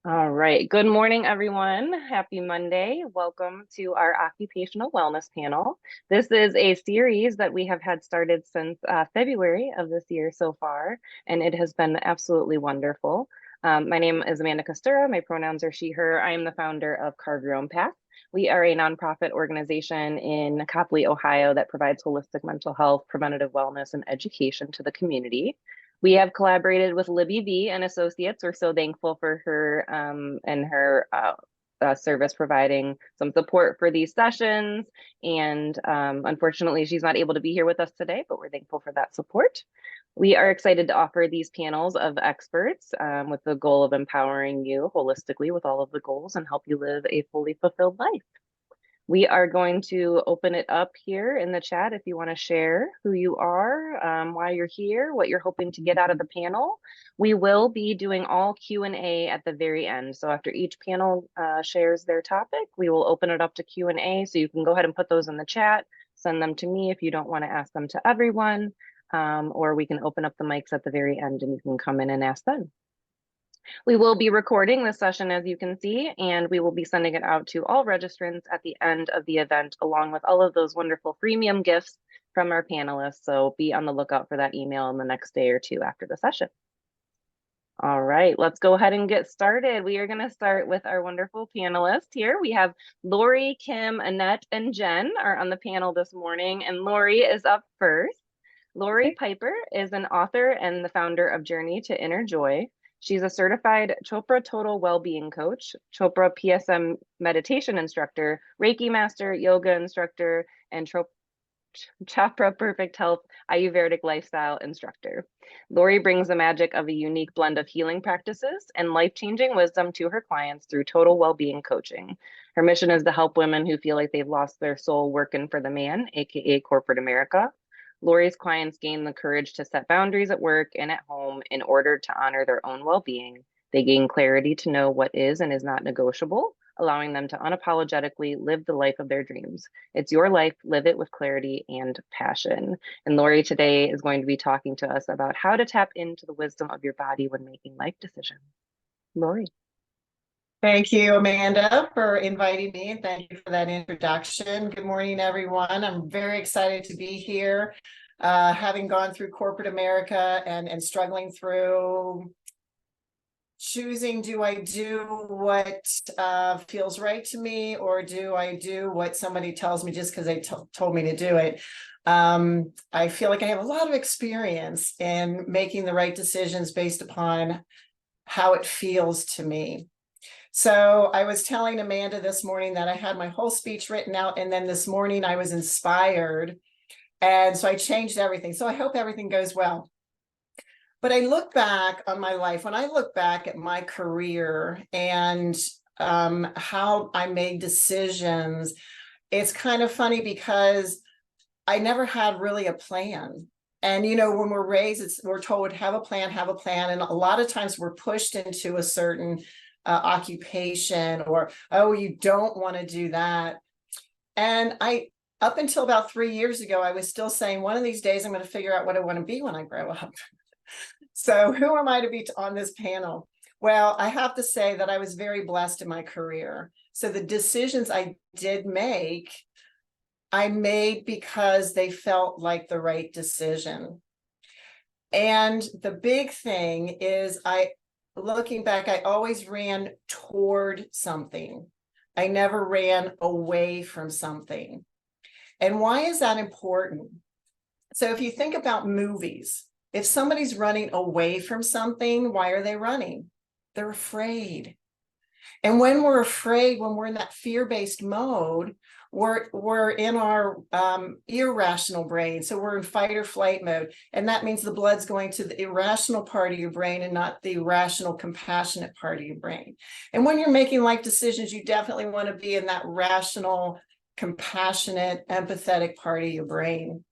All right. Good morning, everyone. Happy Monday. Welcome to our Occupational Wellness Panel. This is a series that we have had started since February of this year so far, and it has been absolutely wonderful. My name is Amanda Costura. My pronouns are she, her. I am the founder of Carve Your Own Path. We are a nonprofit organization in Copley, Ohio that provides holistic mental health, preventative wellness, and education to the community. We have collaborated with Libby V and Associates. We're so thankful for her and her service providing some support for these sessions. And unfortunately, she's not able to be here with us today, but we're thankful for that support. We are excited to offer these panels of experts with the goal of empowering you holistically with all of the goals and help you live a fully fulfilled life. We are going to open it up here in the chat if you want to share who you are, why you're here, what you're hoping to get out of the panel. We will be doing all Q&A at the very end. So after each panel shares their topic, we will open it up to Q&A. So you can go ahead and put those in the chat, send them to me if you don't want to ask them to everyone, or we can open up the mics at the very end and you can come in and ask them. We will be recording this session, as you can see, and we will be sending it out to all registrants at the end of the event, along with all of those wonderful freemium gifts from our panelists. So be on the lookout for that email in the next day or two after the session. All right, let's go ahead and get started. We are going to start with our wonderful panelists here. We have Lori, Kim, Annette, and Jen are on the panel this morning, and Lori is up first. Lori Pieper is an author and the founder of Journey to Inner Joy. She's a certified Chopra Total Wellbeing Coach, Chopra PSM meditation instructor, Reiki master, yoga instructor, and Chopra Perfect Health Ayurvedic lifestyle instructor. Lori brings the magic of a unique blend of healing practices and life-changing wisdom to her clients through total well-being coaching. Her mission is to help women who feel like they've lost their soul working for the man, aka corporate America. Lori's clients gain the courage to set boundaries at work and at home in order to honor their own well-being. They gain clarity to know what is and is not negotiable, allowing them to unapologetically live the life of their dreams. It's your life, live it with clarity and passion. And Lori today is going to be talking to us about how to tap into the wisdom of your body when making life decisions. Lori. Thank you, Amanda, for inviting me, and thank you for that introduction. Good morning, everyone. I'm very excited to be here, having gone through corporate America and struggling through choosing, do I do what feels right to me, or do I do what somebody tells me just because they told me to do it? I feel like I have a lot of experience in making the right decisions based upon how it feels to me. So I was telling Amanda this morning that I had my whole speech written out, and then this morning I was inspired, and so I changed everything. So I hope everything goes well. But I look back on my life, when I look back at my career and how I made decisions, it's kind of funny because I never had really a plan. And, you know, when we're raised, we're told, have a plan. And a lot of times we're pushed into a certain occupation, or, oh, you don't want to do that. And up until about 3 years ago, I was still saying, one of these days, I'm going to figure out what I want to be when I grow up. So who am I to be on this panel? Well, I have to say that I was very blessed in my career. So the decisions I did make, I made because they felt like the right decision. And the big thing is, looking back, I always ran toward something. I never ran away from something. And why is that important? So if you think about movies, if somebody's running away from something, why are they running? They're afraid. And when we're afraid, when we're in that fear-based mode, we're in our irrational brain. So we're in fight or flight mode. And that means the blood's going to the irrational part of your brain and not the rational, compassionate part of your brain. And when you're making life decisions, you definitely want to be in that rational, compassionate, empathetic part of your brain.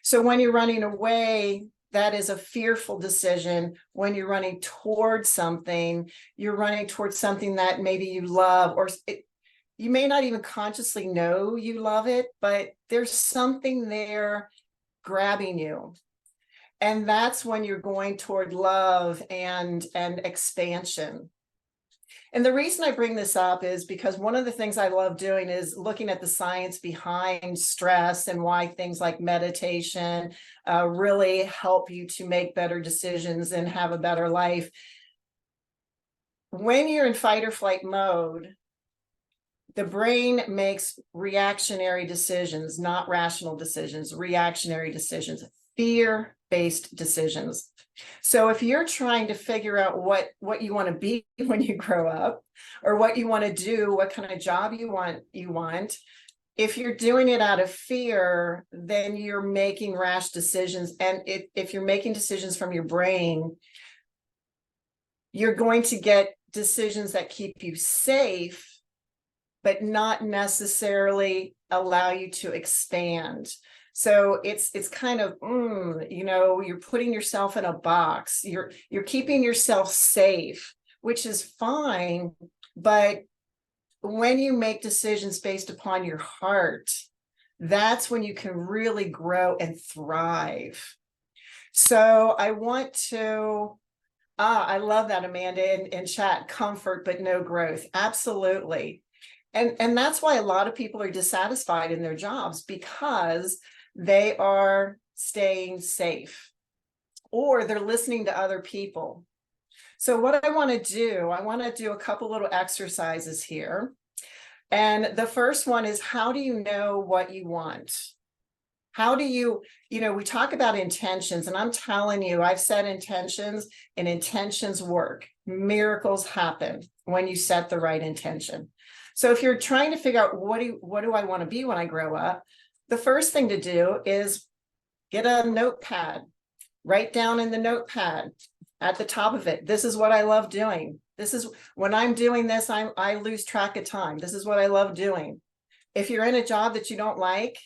So when you're running away, that is a fearful decision. When you're running towards something, you're running towards something that maybe you love, or you may not even consciously know you love it, but there's something there grabbing you. And that's when you're going toward love and expansion. And the reason I bring this up is because one of the things I love doing is looking at the science behind stress and why things like meditation really help you to make better decisions and have a better life. When you're in fight or flight mode, the brain makes reactionary decisions, not rational decisions, reactionary decisions, fear-based decisions. So if you're trying to figure out what you want to be when you grow up, or what you want to do, what kind of job you want, if you're doing it out of fear, then you're making rash decisions. And if you're making decisions from your brain, you're going to get decisions that keep you safe, but not necessarily allow you to expand. So it's kind of, you're putting yourself in a box. You're keeping yourself safe, which is fine. But when you make decisions based upon your heart, that's when you can really grow and thrive. So I want to, I love that, Amanda, in chat, comfort, but no growth. Absolutely. And that's why a lot of people are dissatisfied in their jobs, because they are staying safe or they're listening to other people. So what I want to do a couple little exercises here. And the first one is, how do you know what you want? How do you, we talk about intentions, and I'm telling you, I've set intentions and intentions work. Miracles happen when you set the right intention. So if you're trying to figure out what do I want to be when I grow up, the first thing to do is get a notepad, write down in the notepad at the top of it, this is what I love doing. This is when I'm doing this, I lose track of time. This is what I love doing. If you're in a job that you don't like,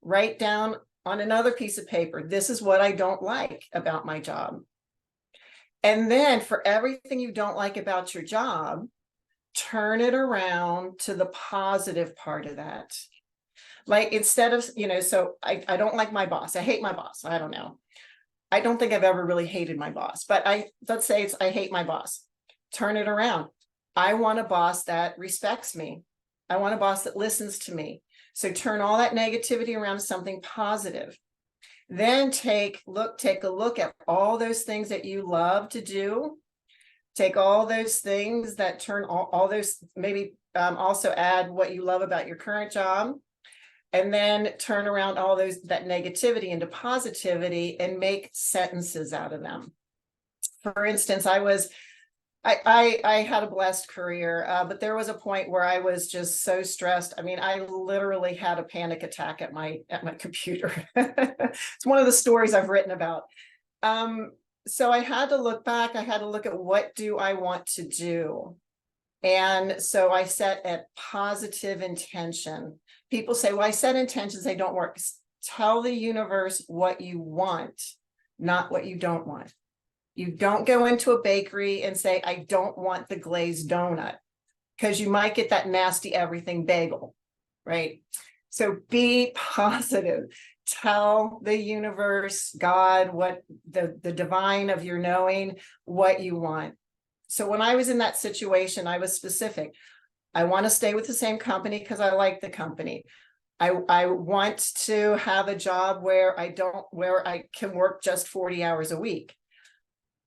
write down on another piece of paper, this is what I don't like about my job. And then for everything you don't like about your job, turn it around to the positive part of that. Like, instead of, so I don't like my boss. I hate my boss. I don't know. I don't think I've ever really hated my boss, but let's say I hate my boss. Turn it around. I want a boss that respects me. I want a boss that listens to me. So turn all that negativity around to something positive. Then take a look at all those things that you love to do. Take all those things that turn all those, maybe also add what you love about your current job, and then turn around all that negativity into positivity and make sentences out of them. For instance, I had a blessed career, but there was a point where I was just so stressed. I mean, I literally had a panic attack at my computer. It's one of the stories I've written about. So I had to look back. I had to look at, what do I want to do? And so I set a positive intention. People say, well, I set intentions, they don't work. Tell the universe what you want, not what you don't want. You don't go into a bakery and say, I don't want the glazed donut, because you might get that nasty everything bagel, right? So be positive. Tell the universe, God, what the divine of your knowing, what you want. So when I was in that situation, I was specific. I want to stay with the same company because I like the company. I want to have a job where I can work just 40 hours a week.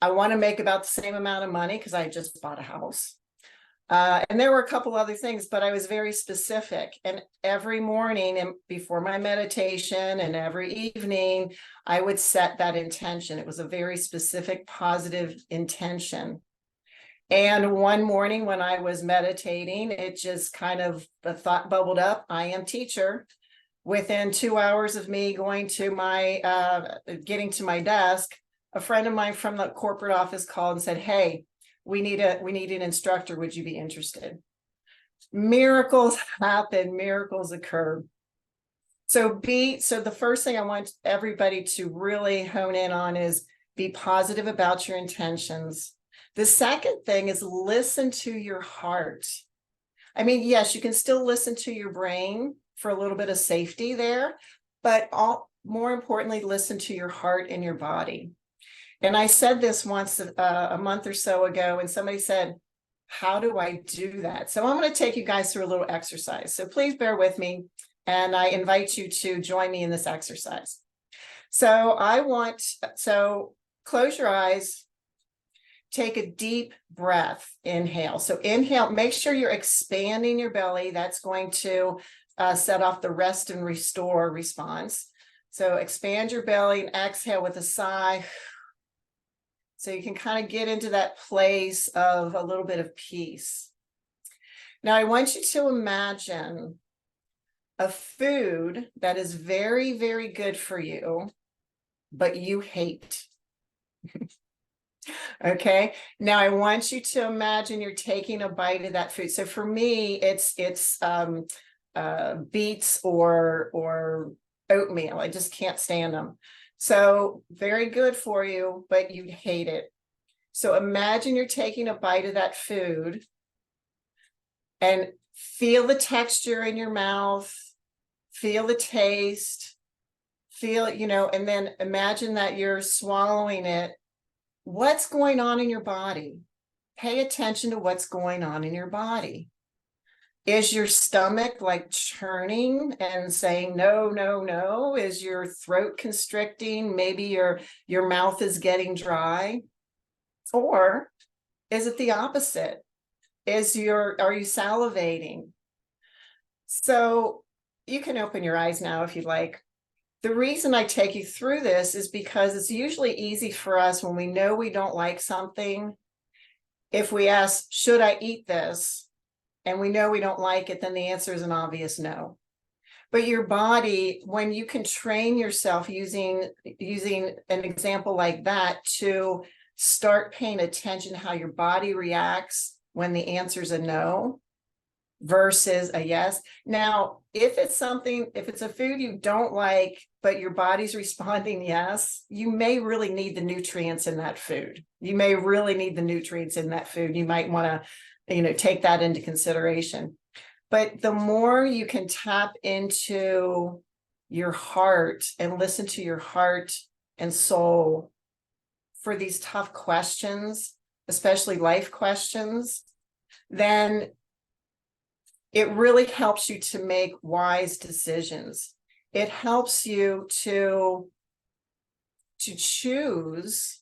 I want to make about the same amount of money because I just bought a house. And there were a couple other things, but I was very specific. And every morning and before my meditation and every evening, I would set that intention. It was a very specific, positive intention. And one morning when I was meditating, it just kind of, the thought bubbled up, I am teacher. Within 2 hours of me going to getting to my desk, a friend of mine from the corporate office called and said, hey, we need an instructor. Would you be interested? Miracles happen, miracles occur. So the first thing I want everybody to really hone in on is be positive about your intentions. The second thing is listen to your heart. I mean, yes, you can still listen to your brain for a little bit of safety there, but more importantly, listen to your heart and your body. And I said this once a month or so ago, and somebody said, how do I do that? So I'm going to take you guys through a little exercise. So please bear with me. And I invite you to join me in this exercise. So close your eyes, take a deep breath, inhale. So inhale, make sure you're expanding your belly. That's going to set off the rest and restore response. So expand your belly and exhale with a sigh. So you can kind of get into that place of a little bit of peace. Now I want you to imagine a food that is very, very good for you, but you hate. Okay. Now I want you to imagine you're taking a bite of that food. So for me, it's beets or oatmeal. I just can't stand them. So very good for you, but you hate it. So imagine you're taking a bite of that food and feel the texture in your mouth, feel the taste, feel, and then imagine that you're swallowing it. What's going on in your body? Pay attention to what's going on in your body. Is your stomach like churning and saying, no, no, no? Is your throat constricting? Maybe your mouth is getting dry? Or is it the opposite? Are you salivating? So you can open your eyes now if you'd like. The reason I take you through this is because it's usually easy for us when we know we don't like something. If we ask, should I eat this? And we know we don't like it, then the answer is an obvious no. But your body, when you can train yourself using an example like that to start paying attention to how your body reacts when the answer is a no versus a yes. Now, if it's a food you don't like, but your body's responding yes, you may really need the nutrients in that food. You may really need the nutrients in that food. You might want to, take that into consideration. But the more you can tap into your heart and listen to your heart and soul for these tough questions, especially life questions, then it really helps you to make wise decisions. It helps you to choose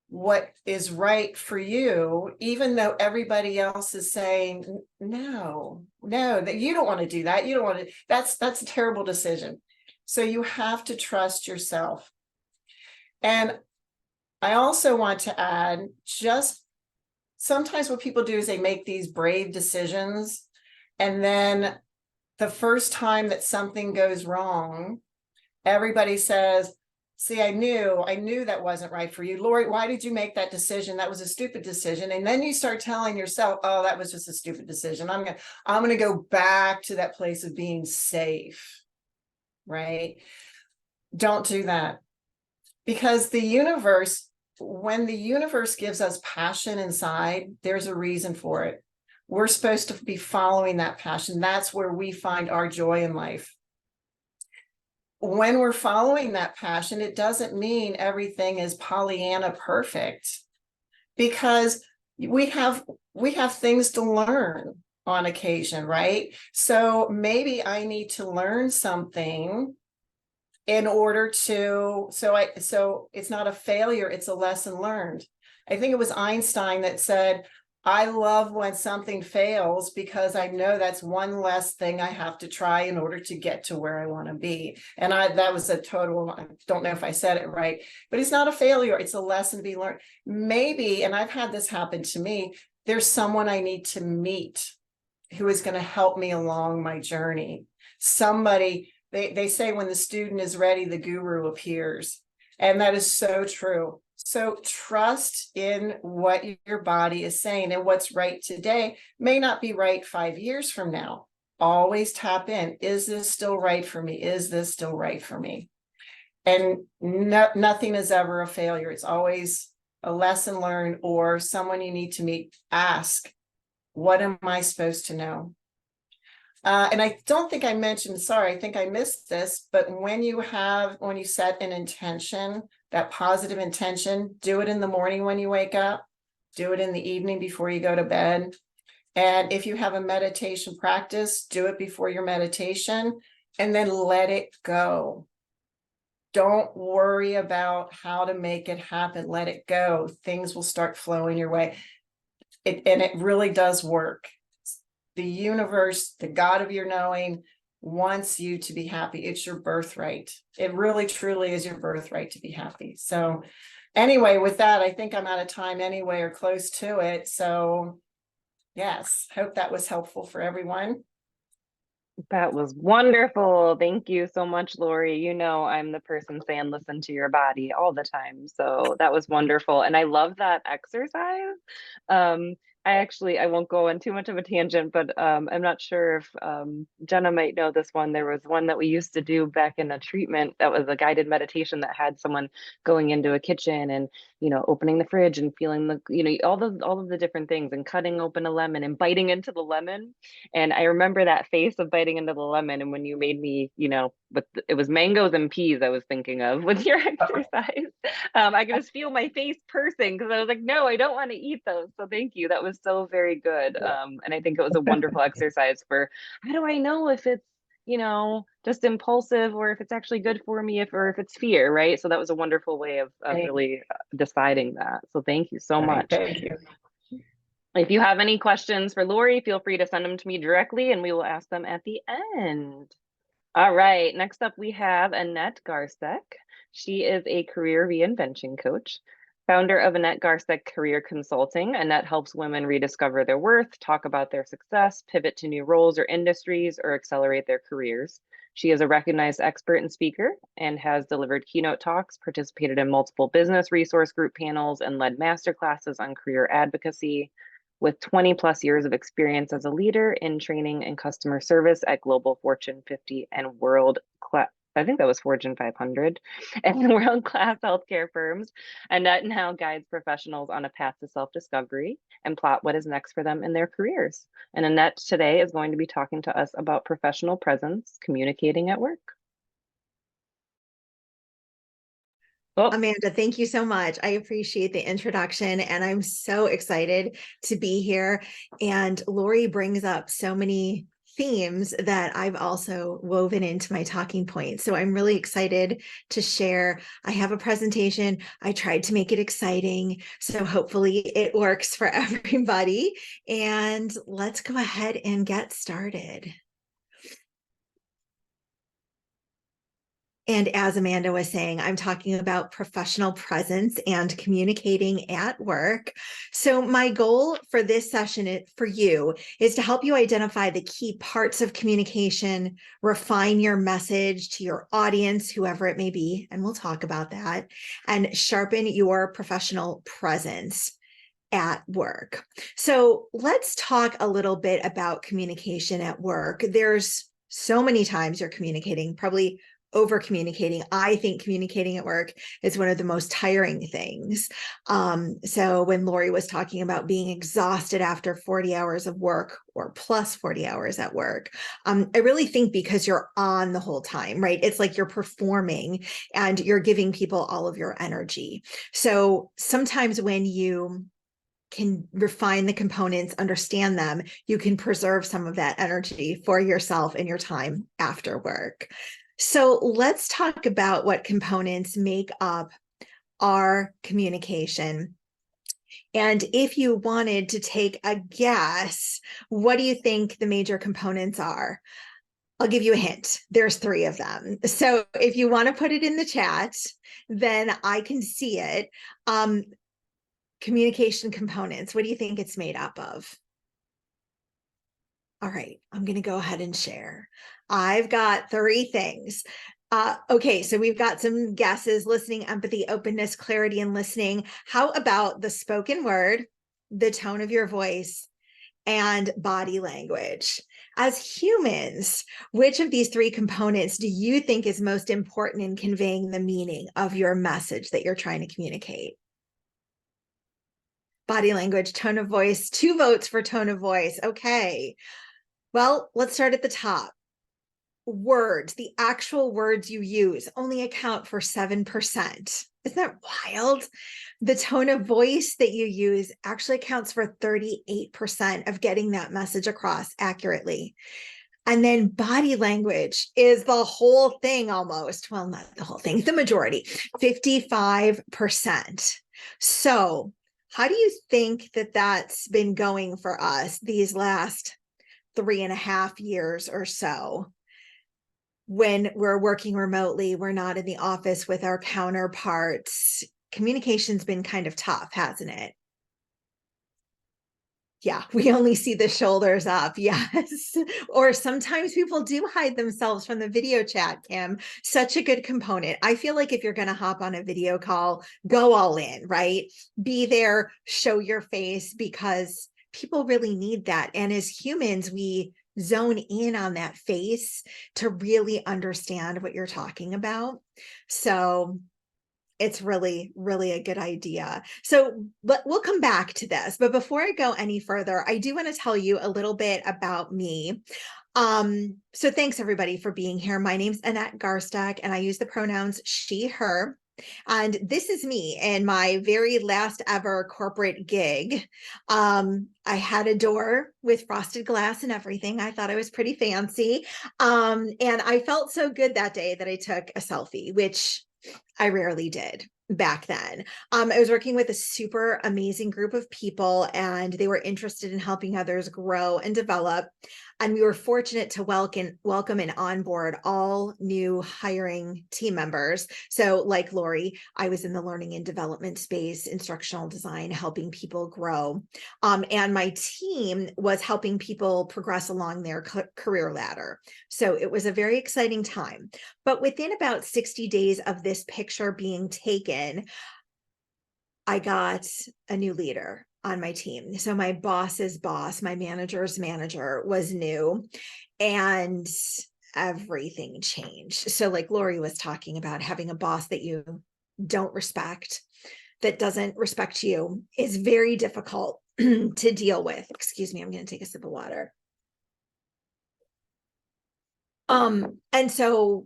what is right for you, even though everybody else is saying, no, that you don't want to do that. You don't want to, that's a terrible decision. So you have to trust yourself. And I also want to add, just sometimes what people do is they make these brave decisions. And then the first time that something goes wrong, everybody says, see, I knew that wasn't right for you. Lori, why did you make that decision? That was a stupid decision. And then you start telling yourself, oh, that was just a stupid decision. I'm going to go back to that place of being safe, right? Don't do that. Because when the universe gives us passion inside, there's a reason for it. We're supposed to be following that passion. That's where we find our joy in life. When we're following that passion, it doesn't mean everything is Pollyanna perfect, because we have things to learn on occasion, right? So maybe I need to learn something in order to, so it's not a failure, it's a lesson learned. I think it was Einstein that said, I love when something fails because I know that's one less thing I have to try in order to get to where I want to be. And that was I don't know if I said it right, but it's not a failure. It's a lesson to be learned. Maybe, and I've had this happen to me, there's someone I need to meet who is going to help me along my journey. Somebody, they say when the student is ready, the guru appears. And that is so true. So trust in what your body is saying, and what's right today may not be right 5 years from now. Always tap in. Is this still right for me? Is this still right for me? And nothing is ever a failure. It's always a lesson learned or someone you need to meet. Ask, what am I supposed to know? And I don't think I mentioned, sorry, I think I missed this, but when you set an intention, that positive intention, do it in the morning when you wake up. Do it in the evening before you go to bed. And if you have a meditation practice, do it before your meditation and then let it go. Don't worry about how to make it happen. Let it go. Things will start flowing your way. And it really does work. The universe, the God of your knowing, wants you to be happy. It's your birthright. It really, truly is your birthright to be happy. So anyway, with that, I think I'm out of time anyway, or close to it. So yes, hope that was helpful for everyone. That was wonderful. Thank you so much, Lori. You know, I'm the person saying listen to your body all the time. So that was wonderful. And I love that exercise. Um, I won't go on too much of a tangent, but I'm not sure if Jenna might know this one. There was one that we used to do back in a treatment that was a guided meditation that had someone going into a kitchen and, you know, opening the fridge and feeling the, you know, all of the different things and cutting open a lemon and biting into the lemon. And I remember that face of biting into the lemon. And when you made me, you know, it was mangoes and peas I was thinking of with your exercise. I could just feel my face pursing because I was like, no, I don't want to eat those. So thank you. That was so very good. And I think it was a wonderful exercise for how do I know if it's, you know, just impulsive or if it's actually good for me, or if it's fear, right? So that was a wonderful way of really deciding that. So thank you so much. Thank you. If you have any questions for Lori, feel free to send them to me directly and we will ask them at the end. All right, next up we have Annette Garsteck. She is a career reinvention coach, founder of Annette Garsteck Career Consulting. Annette helps women rediscover their worth, talk about their success, pivot to new roles or industries, or accelerate their careers. She is a recognized expert and speaker and has delivered keynote talks, participated in multiple business resource group panels, and led masterclasses on career advocacy. With 20 plus years of experience as a leader in training and customer service at global Fortune 50 and world class, I think that was Fortune 500, and world class healthcare firms, Annette now guides professionals on a path to self discovery and plot what is next for them in their careers. And Annette today is going to be talking to us about professional presence, communicating at work. Oh. Amanda, thank you so much. I appreciate the introduction and I'm so excited to be here. And Lori brings up so many themes that I've also woven into my talking points. So I'm really excited to share. I have a presentation. I tried to make it exciting. So hopefully it works for everybody. And let's go ahead and get started. And as Amanda was saying, I'm talking about professional presence and communicating at work. So my goal for this session for you is to help you identify the key parts of communication, refine your message to your audience, whoever it may be, and we'll talk about that, and sharpen your professional presence at work. So let's talk a little bit about communication at work. There's so many times you're communicating, probably over communicating. I think communicating at work is one of the most tiring things. So when Lori was talking about being exhausted after 40 hours of work or plus 40 hours at work, I really think because you're on the whole time, right? It's like you're performing and you're giving people all of your energy. So sometimes when you can refine the components, understand them, you can preserve some of that energy for yourself and your time after work. So let's talk about what components make up our communication. And if you wanted to take a guess, what do you think the major components are? I'll give you a hint. There's 3 of them. So if you want to put it in the chat, then I can see it. Communication components. What do you think it's made up of? All right, I'm going to go ahead and share. I've got 3 things. Okay, so we've got some guesses: listening, empathy, openness, clarity, and listening. How about the spoken word, the tone of your voice, and body language? As humans, which of these 3 components do you think is most important in conveying the meaning of your message that you're trying to communicate? Body language, tone of voice, 2 votes for tone of voice. Okay. Well, let's start at the top. Words, the actual words you use, only account for 7%. Isn't that wild? The tone of voice that you use actually accounts for 38% of getting that message across accurately. And then body language is the whole thing almost. Well, not the whole thing, the majority, 55%. So how do you think that that's been going for us these last 3.5 years or so? When we're working remotely, we're not in the office with our counterparts. Communication's been kind of tough, hasn't it? Yeah, we only see the shoulders up. Yes. Or sometimes people do hide themselves from the video chat, Kim. Such a good component. I feel like if you're going to hop on a video call, go all in, right? Be there, show your face, because people really need that. And as humans, we zone in on that face to really understand what you're talking about. So it's really, really a good idea. So we'll come back to this. But before I go any further, I do want to tell you a little bit about me. So thanks everybody for being here. My name's Annette Garsteck, and I use the pronouns she, her. And this is me in my very last ever corporate gig. I had a door with frosted glass and everything. I thought I was pretty fancy. And I felt so good that day that I took a selfie, which I rarely did back then. I was working with a super amazing group of people, and they were interested in helping others grow and develop. And we were fortunate to welcome and onboard all new hiring team members. So like Lori, I was in the learning and development space, instructional design, helping people grow. And my team was helping people progress along their career ladder. So it was a very exciting time. But within about 60 days of this picture being taken, I got a new leader on my team. So my boss's boss, my manager's manager, was new, and everything changed. So like Lori was talking about, having a boss that you don't respect, that doesn't respect you, is very difficult to deal with. Excuse me, I'm going to take a sip of water. And so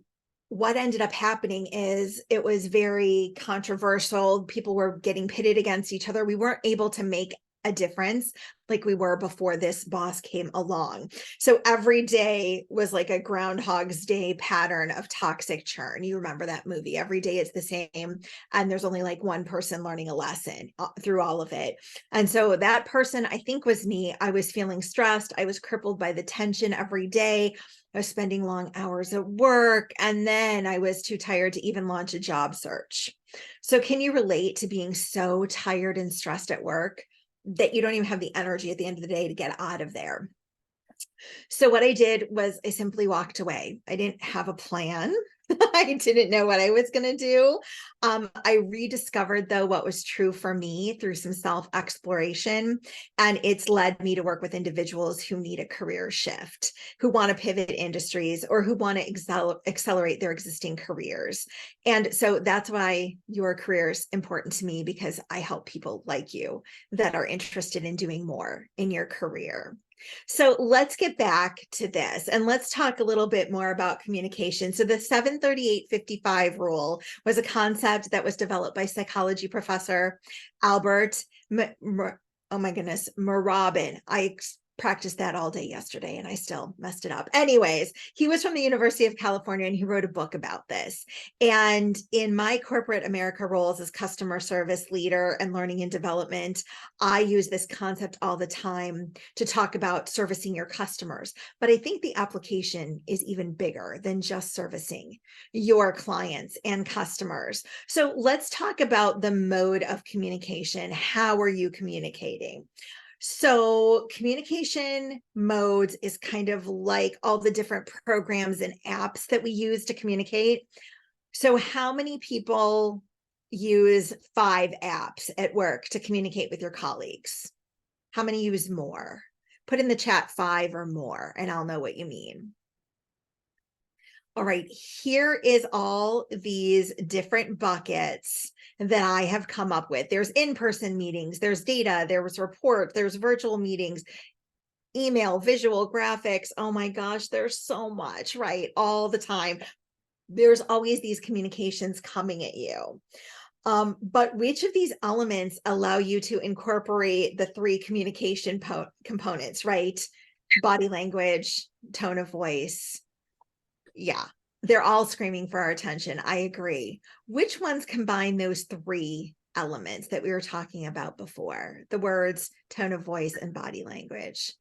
what ended up happening is it was very controversial. People were getting pitted against each other. We weren't able to make a difference like we were before this boss came along. So every day was like a Groundhog's Day pattern of toxic churn. You remember that movie? Every day it's the same, and there's only like one person learning a lesson through all of it. And so that person, I think, was me. I was feeling stressed. I was crippled by the tension every day. I was spending long hours at work, and then I was too tired to even launch a job search. So can you relate to being so tired and stressed at work that you don't even have the energy at the end of the day to get out of there? So what I did was I simply walked away. I didn't have a plan. I didn't know what I was going to do. I rediscovered, though, what was true for me through some self-exploration. And it's led me to work with individuals who need a career shift, who want to pivot industries, or who want to accelerate their existing careers. And so that's why your career is important to me, because I help people like you that are interested in doing more in your career. So let's get back to this, and let's talk a little bit more about communication. So the 738-55 rule was a concept that was developed by psychology professor Albert Morabin. I practiced that all day yesterday and I still messed it up. Anyways, he was from the University of California, and he wrote a book about this. And in my corporate America roles as customer service leader and learning and development, I use this concept all the time to talk about servicing your customers. But I think the application is even bigger than just servicing your clients and customers. So let's talk about the mode of communication. How are you communicating? So communication modes is kind of like all the different programs and apps that we use to communicate. So how many people use 5 apps at work to communicate with your colleagues? How many use more? Put in the chat 5 or more, and I'll know what you mean. All right, here is all these different buckets that I have come up with. There's in-person meetings, there's data, there's report, there's virtual meetings, email, visual, graphics. Oh my gosh, there's so much, right? All the time. There's always these communications coming at you. But which of these elements allow you to incorporate the 3 communication components, right? Body language, tone of voice. Yeah, they're all screaming for our attention. I agree. Which ones combine those 3 elements that we were talking about before? The words, tone of voice, and body language.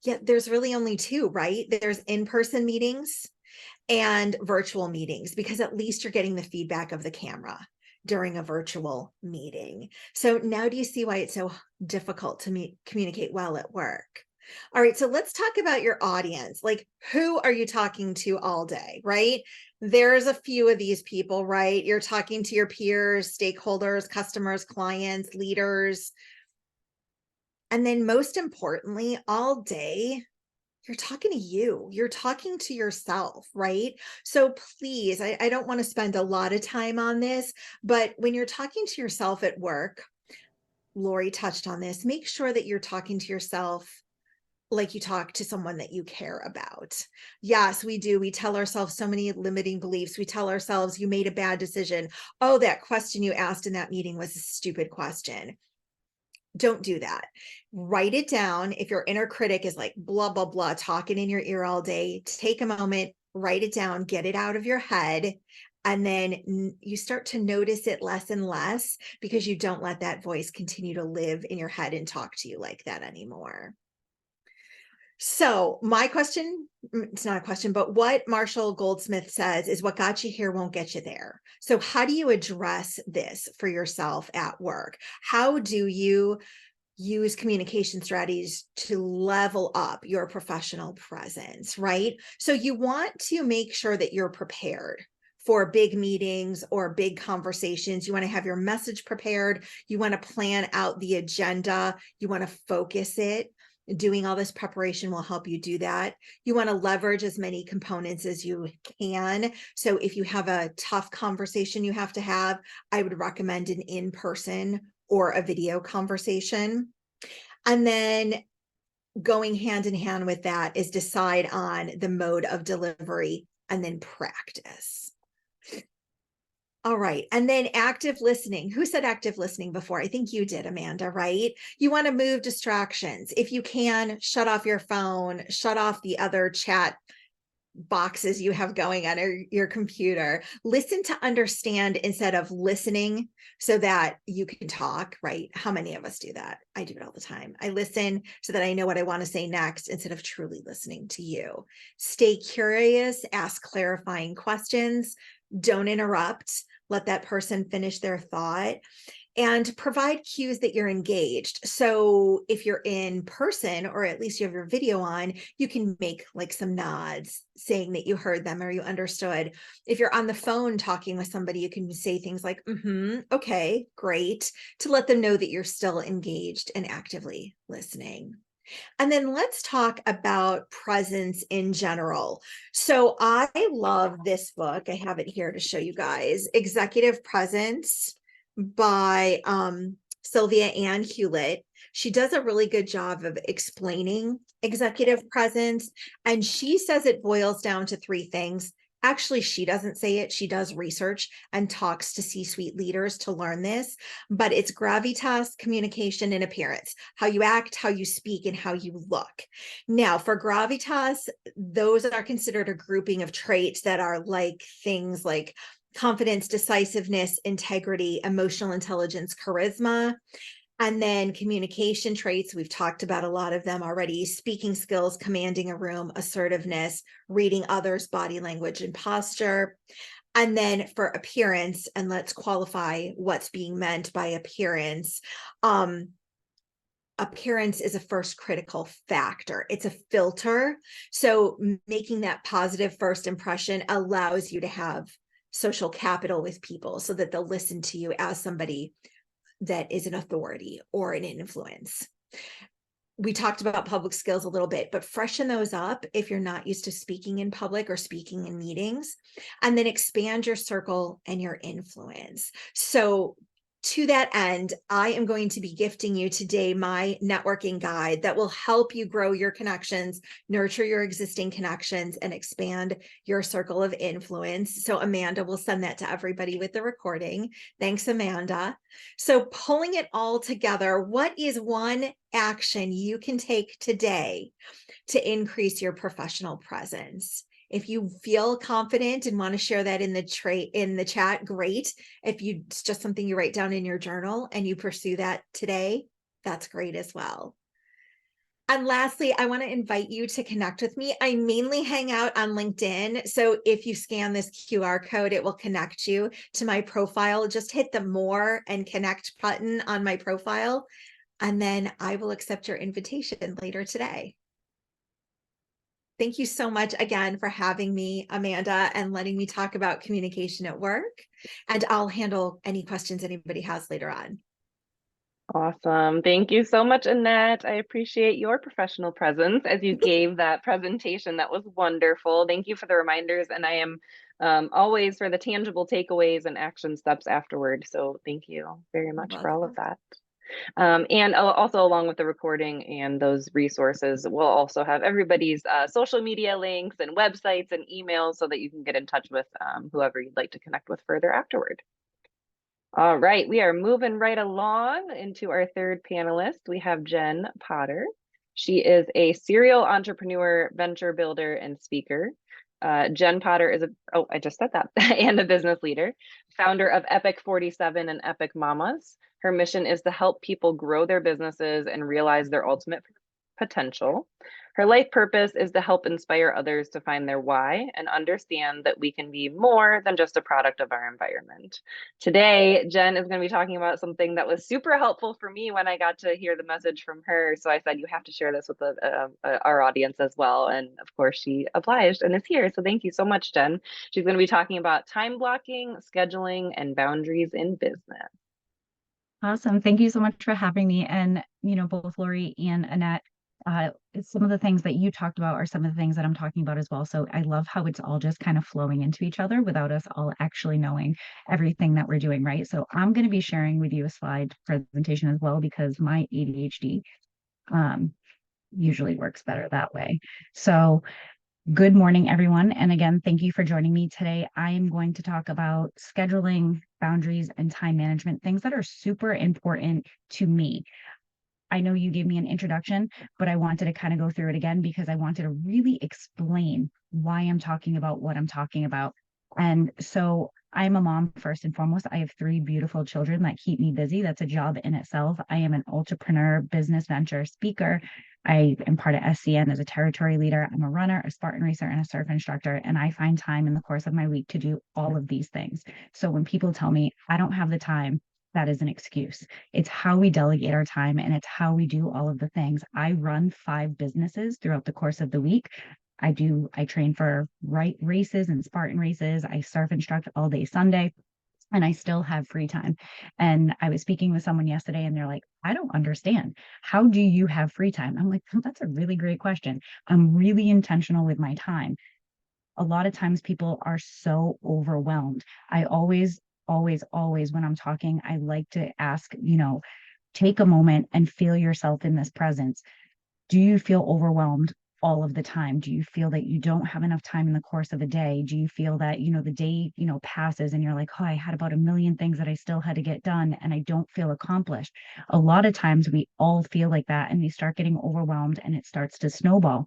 Yeah, there's really only 2, right? There's in-person meetings and virtual meetings, because at least you're getting the feedback of the camera during a virtual meeting. So now do you see why it's so difficult to communicate well at work? All right, so let's talk about your audience. Like, who are you talking to all day, right? There's a few of these people, right? You're talking to your peers, stakeholders, customers, clients, leaders. And then most importantly, all day, you're talking to you, you're talking to yourself, right? So please, I don't want to spend a lot of time on this, but when you're talking to yourself at work, Lori touched on this, make sure that you're talking to yourself like you talk to someone that you care about. Yes, we do. We tell ourselves so many limiting beliefs. We tell ourselves, you made a bad decision. Oh, that question you asked in that meeting was a stupid question. Don't do that. Write it down. If your inner critic is like blah, blah, blah, talking in your ear all day, take a moment, write it down, get it out of your head. And then you start to notice it less and less, because you don't let that voice continue to live in your head and talk to you like that anymore. So my question, it's not a question, but what Marshall Goldsmith says is what got you here won't get you there. So how do you address this for yourself at work? How do you use communication strategies to level up your professional presence, right? So you want to make sure that you're prepared for big meetings or big conversations. You want to have your message prepared. You want to plan out the agenda. You want to focus it. Doing all this preparation will help you do that. You want to leverage as many components as you can. So if you have a tough conversation you have to have, I would recommend an in-person or a video conversation. And then going hand in hand with that is decide on the mode of delivery and then practice. All right. And then active listening. Who said active listening before? I think you did, Amanda, right? You want to move distractions. If you can, shut off your phone, shut off the other chat boxes you have going on your computer. Listen to understand instead of listening so that you can talk, right? How many of us do that? I do it all the time. I listen so that I know what I want to say next instead of truly listening to you. Stay curious, ask clarifying questions, don't interrupt. Let that person finish their thought, and provide cues that you're engaged. So if you're in person, or at least you have your video on, you can make like some nods saying that you heard them or you understood. If you're on the phone talking with somebody, you can say things like, okay, great, to let them know that you're still engaged and actively listening. And then let's talk about presence in general. So I love this book. I have it here to show you guys, Executive Presence by Sylvia Ann Hewlett. She does a really good job of explaining executive presence. And she says it boils down to 3 things. Actually, she doesn't say it. She does research and talks to C-suite leaders to learn this, but it's gravitas, communication, and appearance, how you act, how you speak, and how you look. Now, for gravitas, those are considered a grouping of traits that are like things like confidence, decisiveness, integrity, emotional intelligence, charisma. And then communication traits, we've talked about a lot of them already: speaking skills, commanding a room, assertiveness, reading others' body language and posture. And then for appearance, and let's qualify what's being meant by appearance. Appearance is a first critical factor. It's a filter. So making that positive first impression allows you to have social capital with people so that they'll listen to you as somebody that is an authority or an influence. We talked about public skills a little bit, but freshen those up if you're not used to speaking in public or speaking in meetings, and then expand your circle and your influence. So To that end, I am going to be gifting you today my networking guide that will help you grow your connections, nurture your existing connections, and expand your circle of influence. So Amanda will send that to everybody with the recording. Thanks, Amanda. So pulling it all together, what is one action you can take today to increase your professional presence? If you feel confident and want to share that in the chat, great. If it's just something you write down in your journal and you pursue that today, that's great as well. And lastly, I want to invite you to connect with me. I mainly hang out on LinkedIn. So if you scan this QR code, it will connect you to my profile. Just hit the more and connect button on my profile, and then I will accept your invitation later today. Thank you so much again for having me, Amanda, and letting me talk about communication at work. And I'll handle any questions anybody has later on. Awesome. Thank you so much, Annette. I appreciate your professional presence as you gave that presentation. That was wonderful. Thank you for the reminders. And I am always for the tangible takeaways and action steps afterward. So thank you very much for all of that. And also, along with the recording and those resources, we'll also have everybody's social media links and websites and emails so that you can get in touch with whoever you'd like to connect with further afterward. All right, we are moving right along into our third panelist. We have Jen Potter. She is a serial entrepreneur, venture builder, and speaker. Jen Potter is I just said that, and a business leader, founder of Epic 47 and Epic Mamas. Her mission is to help people grow their businesses and realize their ultimate potential. Her life purpose is to help inspire others to find their why and understand that we can be more than just a product of our environment. Today, Jen is going to be talking about something that was super helpful for me when I got to hear the message from her. So I said, you have to share this with our audience as well. And of course, she obliged and is here. So thank you so much, Jen. She's going to be talking about time blocking, scheduling, and boundaries in business. Awesome. Thank you so much for having me. And, both Lori and Annette, some of the things that you talked about are some of the things that I'm talking about as well. So I love how it's all just kind of flowing into each other without us all actually knowing everything that we're doing, right? So I'm going to be sharing with you a slide presentation as well, because my ADHD usually works better that way. So good morning, everyone. And again, thank you for joining me today. I am going to talk about scheduling, boundaries, and time management, things that are super important to me. I know you gave me an introduction, but I wanted to kind of go through it again because I wanted to really explain why I'm talking about what I'm talking about. And so I'm a mom first and foremost. I have 3 beautiful children that keep me busy. That's a job in itself. I am an entrepreneur, business venture speaker. I am part of SCN as a territory leader. I'm a runner, a Spartan racer, and a surf instructor. And I find time in the course of my week to do all of these things. So when people tell me I don't have the time, that is an excuse. It's how we delegate our time, and it's how we do all of the things. I run 5 businesses throughout the course of the week. I train for races and Spartan races. I surf instruct all day Sunday, and I still have free time. And I was speaking with someone yesterday and they're like, I don't understand. How do you have free time? I'm like, that's a really great question. I'm really intentional with my time. A lot of times people are so overwhelmed. I always, when I'm talking, I like to ask, take a moment and feel yourself in this presence. Do you feel overwhelmed all of the time? Do you feel that you don't have enough time in the course of a day? Do you feel that, the day, passes and you're like, oh, I had about a million things that I still had to get done and I don't feel accomplished? A lot of times we all feel like that, and we start getting overwhelmed and it starts to snowball.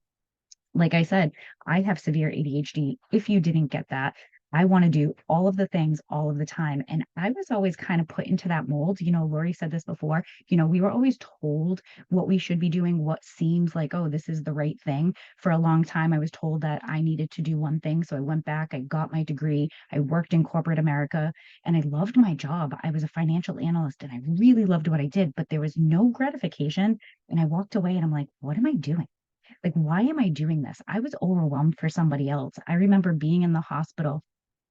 Like I said, I have severe ADHD. If you didn't get that, I want to do all of the things all of the time. And I was always kind of put into that mold. Lori said this before, we were always told what we should be doing, what seems like, oh, this is the right thing. For a long time, I was told that I needed to do one thing. So I went back, I got my degree, I worked in corporate America, and I loved my job. I was a financial analyst and I really loved what I did, but there was no gratification. And I walked away and I'm like, what am I doing? Like, why am I doing this? I was overwhelmed for somebody else. I remember being in the hospital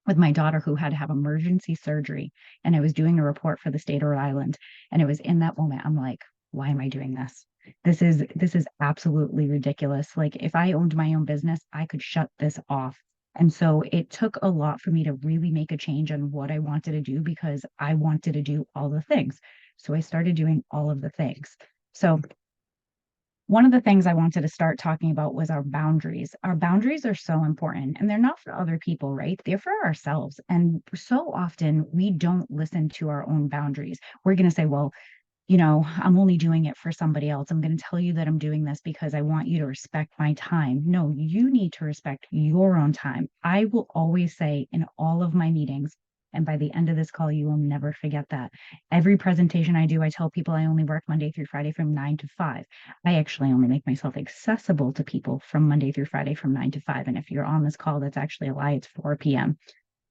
with my daughter who had to have emergency surgery, and I was doing a report for the state of Rhode Island. And it was in that moment, I'm like, why am I doing this? This is absolutely ridiculous. Like, if I owned my own business, I could shut this off And so it took a lot for me to really make a change on what I wanted to do because I wanted to do all the things. So I started doing all of the things. So one of the things I wanted to start talking about was our boundaries. Our boundaries are so important and they're not for other people, right? They're for ourselves. And so often we don't listen to our own boundaries. We're going to say, well, I'm only doing it for somebody else. I'm going to tell you that I'm doing this because I want you to respect my time. No, you need to respect your own time. I will always say in all of my meetings, and by the end of this call, you will never forget that. Every presentation I do, I tell people I only work Monday through Friday from 9 to 5. I actually only make myself accessible to people from Monday through Friday from 9 to 5. And if you're on this call, that's actually a lie. It's 4 p.m.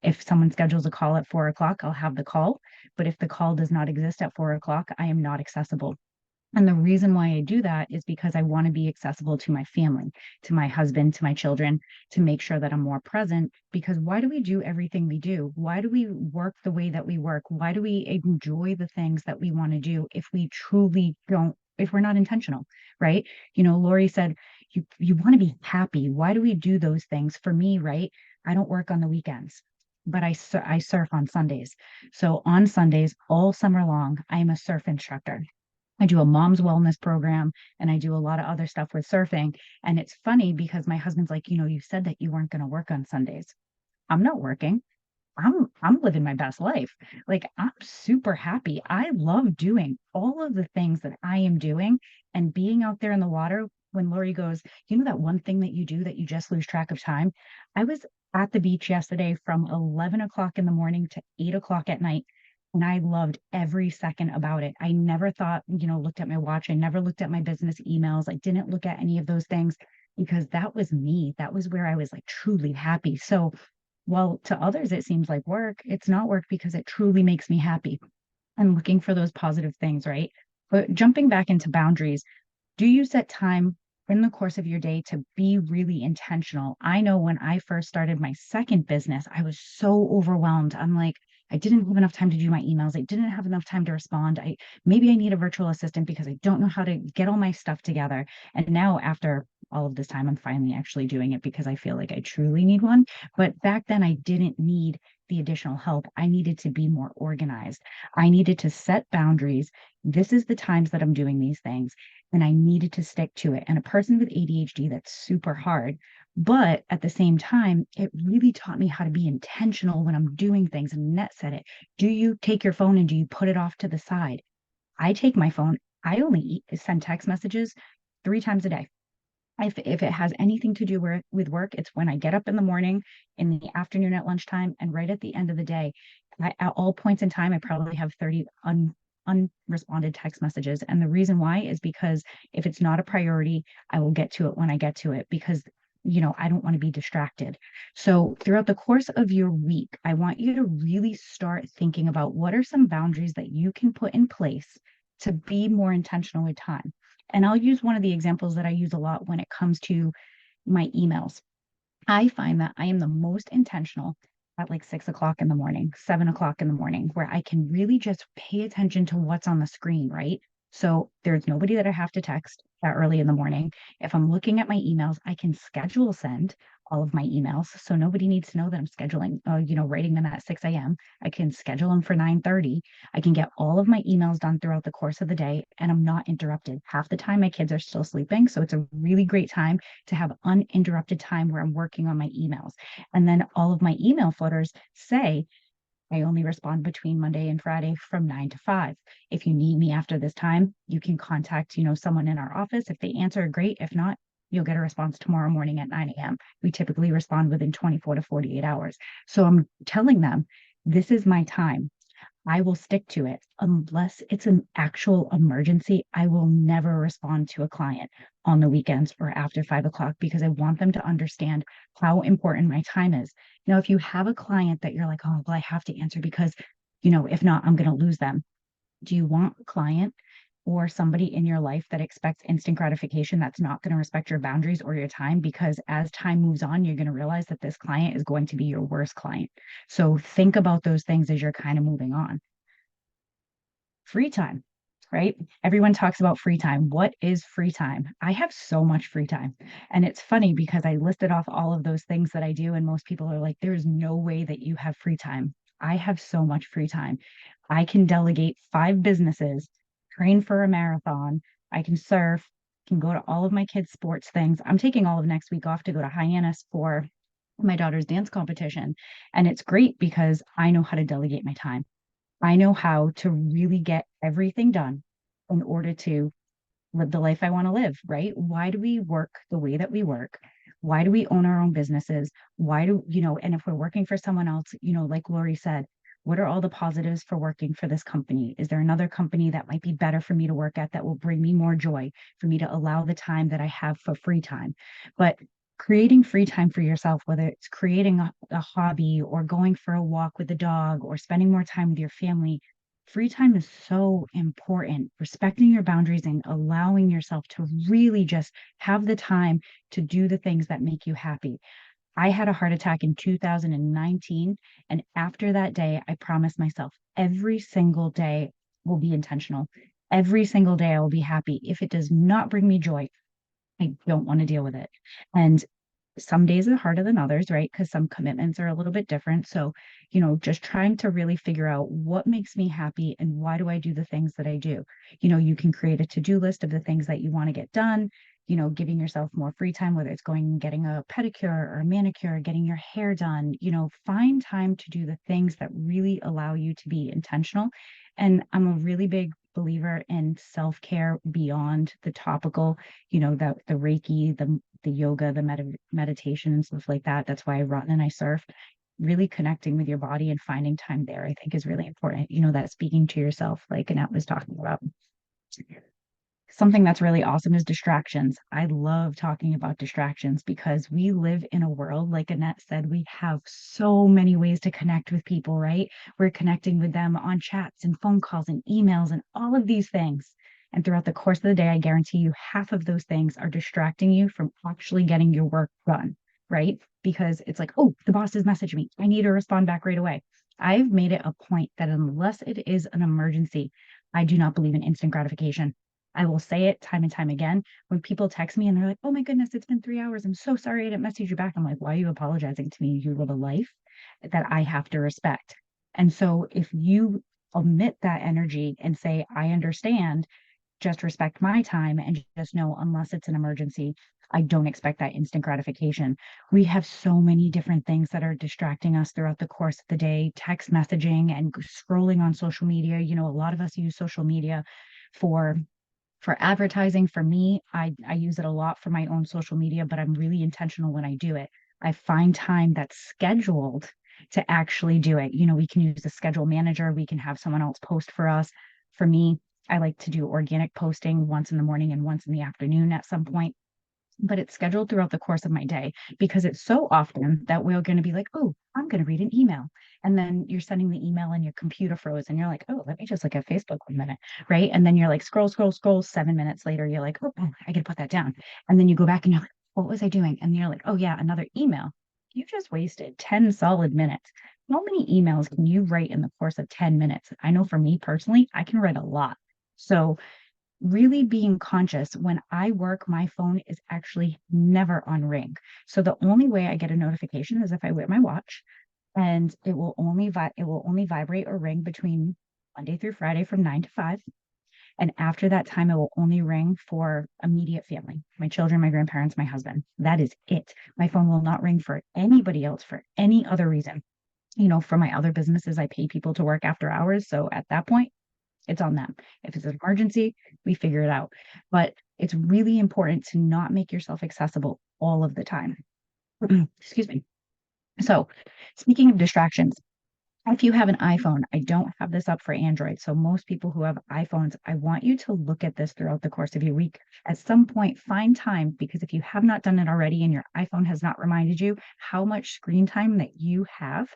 If someone schedules a call at 4 o'clock, I'll have the call. But if the call does not exist at 4 o'clock, I am not accessible. And the reason why I do that is because I want to be accessible to my family, to my husband, to my children, to make sure that I'm more present. Because why do we do everything we do? Why do we work the way that we work? Why do we enjoy the things that we want to do if we truly don't, if we're not intentional, right? Lori said, you want to be happy. Why do we do those things? For me, right? I don't work on the weekends, but I surf on Sundays. So on Sundays, all summer long, I am a surf instructor. I do a mom's wellness program and I do a lot of other stuff with surfing. And it's funny because my husband's like, you said that you weren't going to work on Sundays. I'm not working. I'm living my best life. Like I'm super happy. I love doing all of the things that I am doing and being out there in the water. When Lori goes, that one thing that you do that you just lose track of time. I was at the beach yesterday from 11 o'clock in the morning to 8 o'clock at night. And I loved every second about it. I never thought, looked at my watch. I never looked at my business emails. I didn't look at any of those things because that was me. That was where I was like truly happy. So while to others it seems like work, it's not work because it truly makes me happy. I'm looking for those positive things, right? But jumping back into boundaries, do you set time in the course of your day to be really intentional? I know when I first started my second business, I was so overwhelmed. I'm like, I didn't have enough time to do my emails. I didn't have enough time to respond. Maybe I need a virtual assistant because I don't know how to get all my stuff together. And now after all of this time, I'm finally actually doing it because I feel like I truly need one. But back then I didn't need the additional help. I needed to be more organized. I needed to set boundaries. This is the times that I'm doing these things. And I needed to stick to it. And a person with ADHD, that's super hard. But at the same time, it really taught me how to be intentional when I'm doing things. And Annette said it. Do you take your phone and do you put it off to the side? I take my phone. I only send text messages 3 times a day. If it has anything to do with work, it's when I get up in the morning, in the afternoon at lunchtime, and right at the end of the day. At all points in time, I probably have 30 unresponded text messages. And the reason why is because if it's not a priority, I will get to it when I get to it because I don't want to be distracted. So throughout the course of your week, I want you to really start thinking about what are some boundaries that you can put in place to be more intentional with time. And I'll use one of the examples that I use a lot when it comes to my emails. I find that I am the most intentional at like 6 o'clock in the morning, 7 o'clock in the morning, where I can really just pay attention to what's on the screen, right? So there's nobody that I have to text that early in the morning. If I'm looking at my emails, I can schedule send all of my emails. So nobody needs to know that I'm scheduling, writing them at 6 a.m. I can schedule them for 9:30. I can get all of my emails done throughout the course of the day and I'm not interrupted. Half the time my kids are still sleeping. So it's a really great time to have uninterrupted time where I'm working on my emails. And then all of my email footers say, I only respond between Monday and Friday from 9 to 5. If you need me after this time, you can contact, someone in our office. If they answer, great. If not, you'll get a response tomorrow morning at 9 a.m. We typically respond within 24 to 48 hours. So I'm telling them, this is my time. I will stick to it unless it's an actual emergency. I will never respond to a client on the weekends or after 5 o'clock because I want them to understand how important my time is. Now, if you have a client that you're like, oh, well, I have to answer because, if not, I'm going to lose them. Do you want a client or somebody in your life that expects instant gratification that's not going to respect your boundaries or your time? Because as time moves on, you're going to realize that this client is going to be your worst client. So think about those things as you're kind of moving on. Free time. right? Everyone talks about free time. What is free time? I have so much free time. And it's funny because I listed off all of those things that I do, and most people are like, there's no way that you have free time. I have so much free time. I can delegate 5 businesses, train for a marathon, I can surf, can go to all of my kids' sports things. I'm taking all of next week off to go to Hyannis for my daughter's dance competition. And it's great because I know how to delegate my time. I know how to really get everything done in order to live the life I want to live, right? Why do we work the way that we work? Why do we own our own businesses? Why do, and if we're working for someone else, like Lori said, what are all the positives for working for this company? Is there another company that might be better for me to work at that will bring me more joy, for me to allow the time that I have for free time? But creating free time for yourself, whether it's creating a hobby or going for a walk with the dog or spending more time with your family, free time is so important. Respecting your boundaries and allowing yourself to really just have the time to do the things that make you happy. I had a heart attack in 2019. And after that day, I promised myself every single day will be intentional. Every single day I will be happy. If it does not bring me joy, I don't want to deal with it. And some days are harder than others, right? Because some commitments are a little bit different. So, just trying to really figure out what makes me happy and why do I do the things that I do. You can create a to-do list of the things that you want to get done, giving yourself more free time, whether it's going and getting a pedicure or a manicure, getting your hair done, find time to do the things that really allow you to be intentional. And I'm a really big believer in self-care beyond the topical, the Reiki, the yoga, the meditation and stuff like that. That's why I run and I surf. Really connecting with your body and finding time there, I think, is really important. That speaking to yourself, like Annette was talking about. Something that's really awesome is distractions. I love talking about distractions because we live in a world, like Annette said, we have so many ways to connect with people, right? We're connecting with them on chats and phone calls and emails and all of these things. And throughout the course of the day, I guarantee you half of those things are distracting you from actually getting your work done, right? Because it's like, oh, the boss has messaged me. I need to respond back right away. I've made it a point that unless it is an emergency, I do not believe in instant gratification. I will say it time and time again. When people text me and they're like, oh my goodness, it's been 3 hours. I'm so sorry I didn't message you back. I'm like, why are you apologizing to me? You live a life that I have to respect. And so if you omit that energy and say, I understand, just respect my time and just know, unless it's an emergency, I don't expect that instant gratification. We have so many different things that are distracting us throughout the course of the day, text messaging and scrolling on social media. A lot of us use social media for advertising. For me, I use it a lot for my own social media, but I'm really intentional when I do it. I find time that's scheduled to actually do it. We can use a schedule manager. We can have someone else post for us. For me, I like to do organic posting once in the morning and once in the afternoon at some point, but it's scheduled throughout the course of my day because it's so often that we're going to be like, oh, I'm going to read an email. And then you're sending the email and your computer froze and you're like, oh, let me just look at Facebook 1 minute, right? And then you're like, scroll, scroll, scroll. 7 minutes later, you're like, oh, I got to put that down. And then you go back and you're like, what was I doing? And you're like, oh yeah, another email. You just wasted 10 solid minutes. How many emails can you write in the course of 10 minutes? I know for me personally, I can write a lot. So really being conscious when I work, my phone is actually never on ring. So the only way I get a notification is if I wear my watch, and it will only vibrate or ring between Monday through Friday from 9 to 5. And after that time, it will only ring for immediate family, my children, my grandparents, my husband. That is it. My phone will not ring for anybody else for any other reason. For my other businesses, I pay people to work after hours. So at that point, it's on them. If it's an emergency, we figure it out. But it's really important to not make yourself accessible all of the time. Excuse me. So speaking of distractions, if you have an iPhone, I don't have this up for Android. So most people who have iPhones, I want you to look at this throughout the course of your week. At some point, find time, because if you have not done it already and your iPhone has not reminded you how much screen time that you have,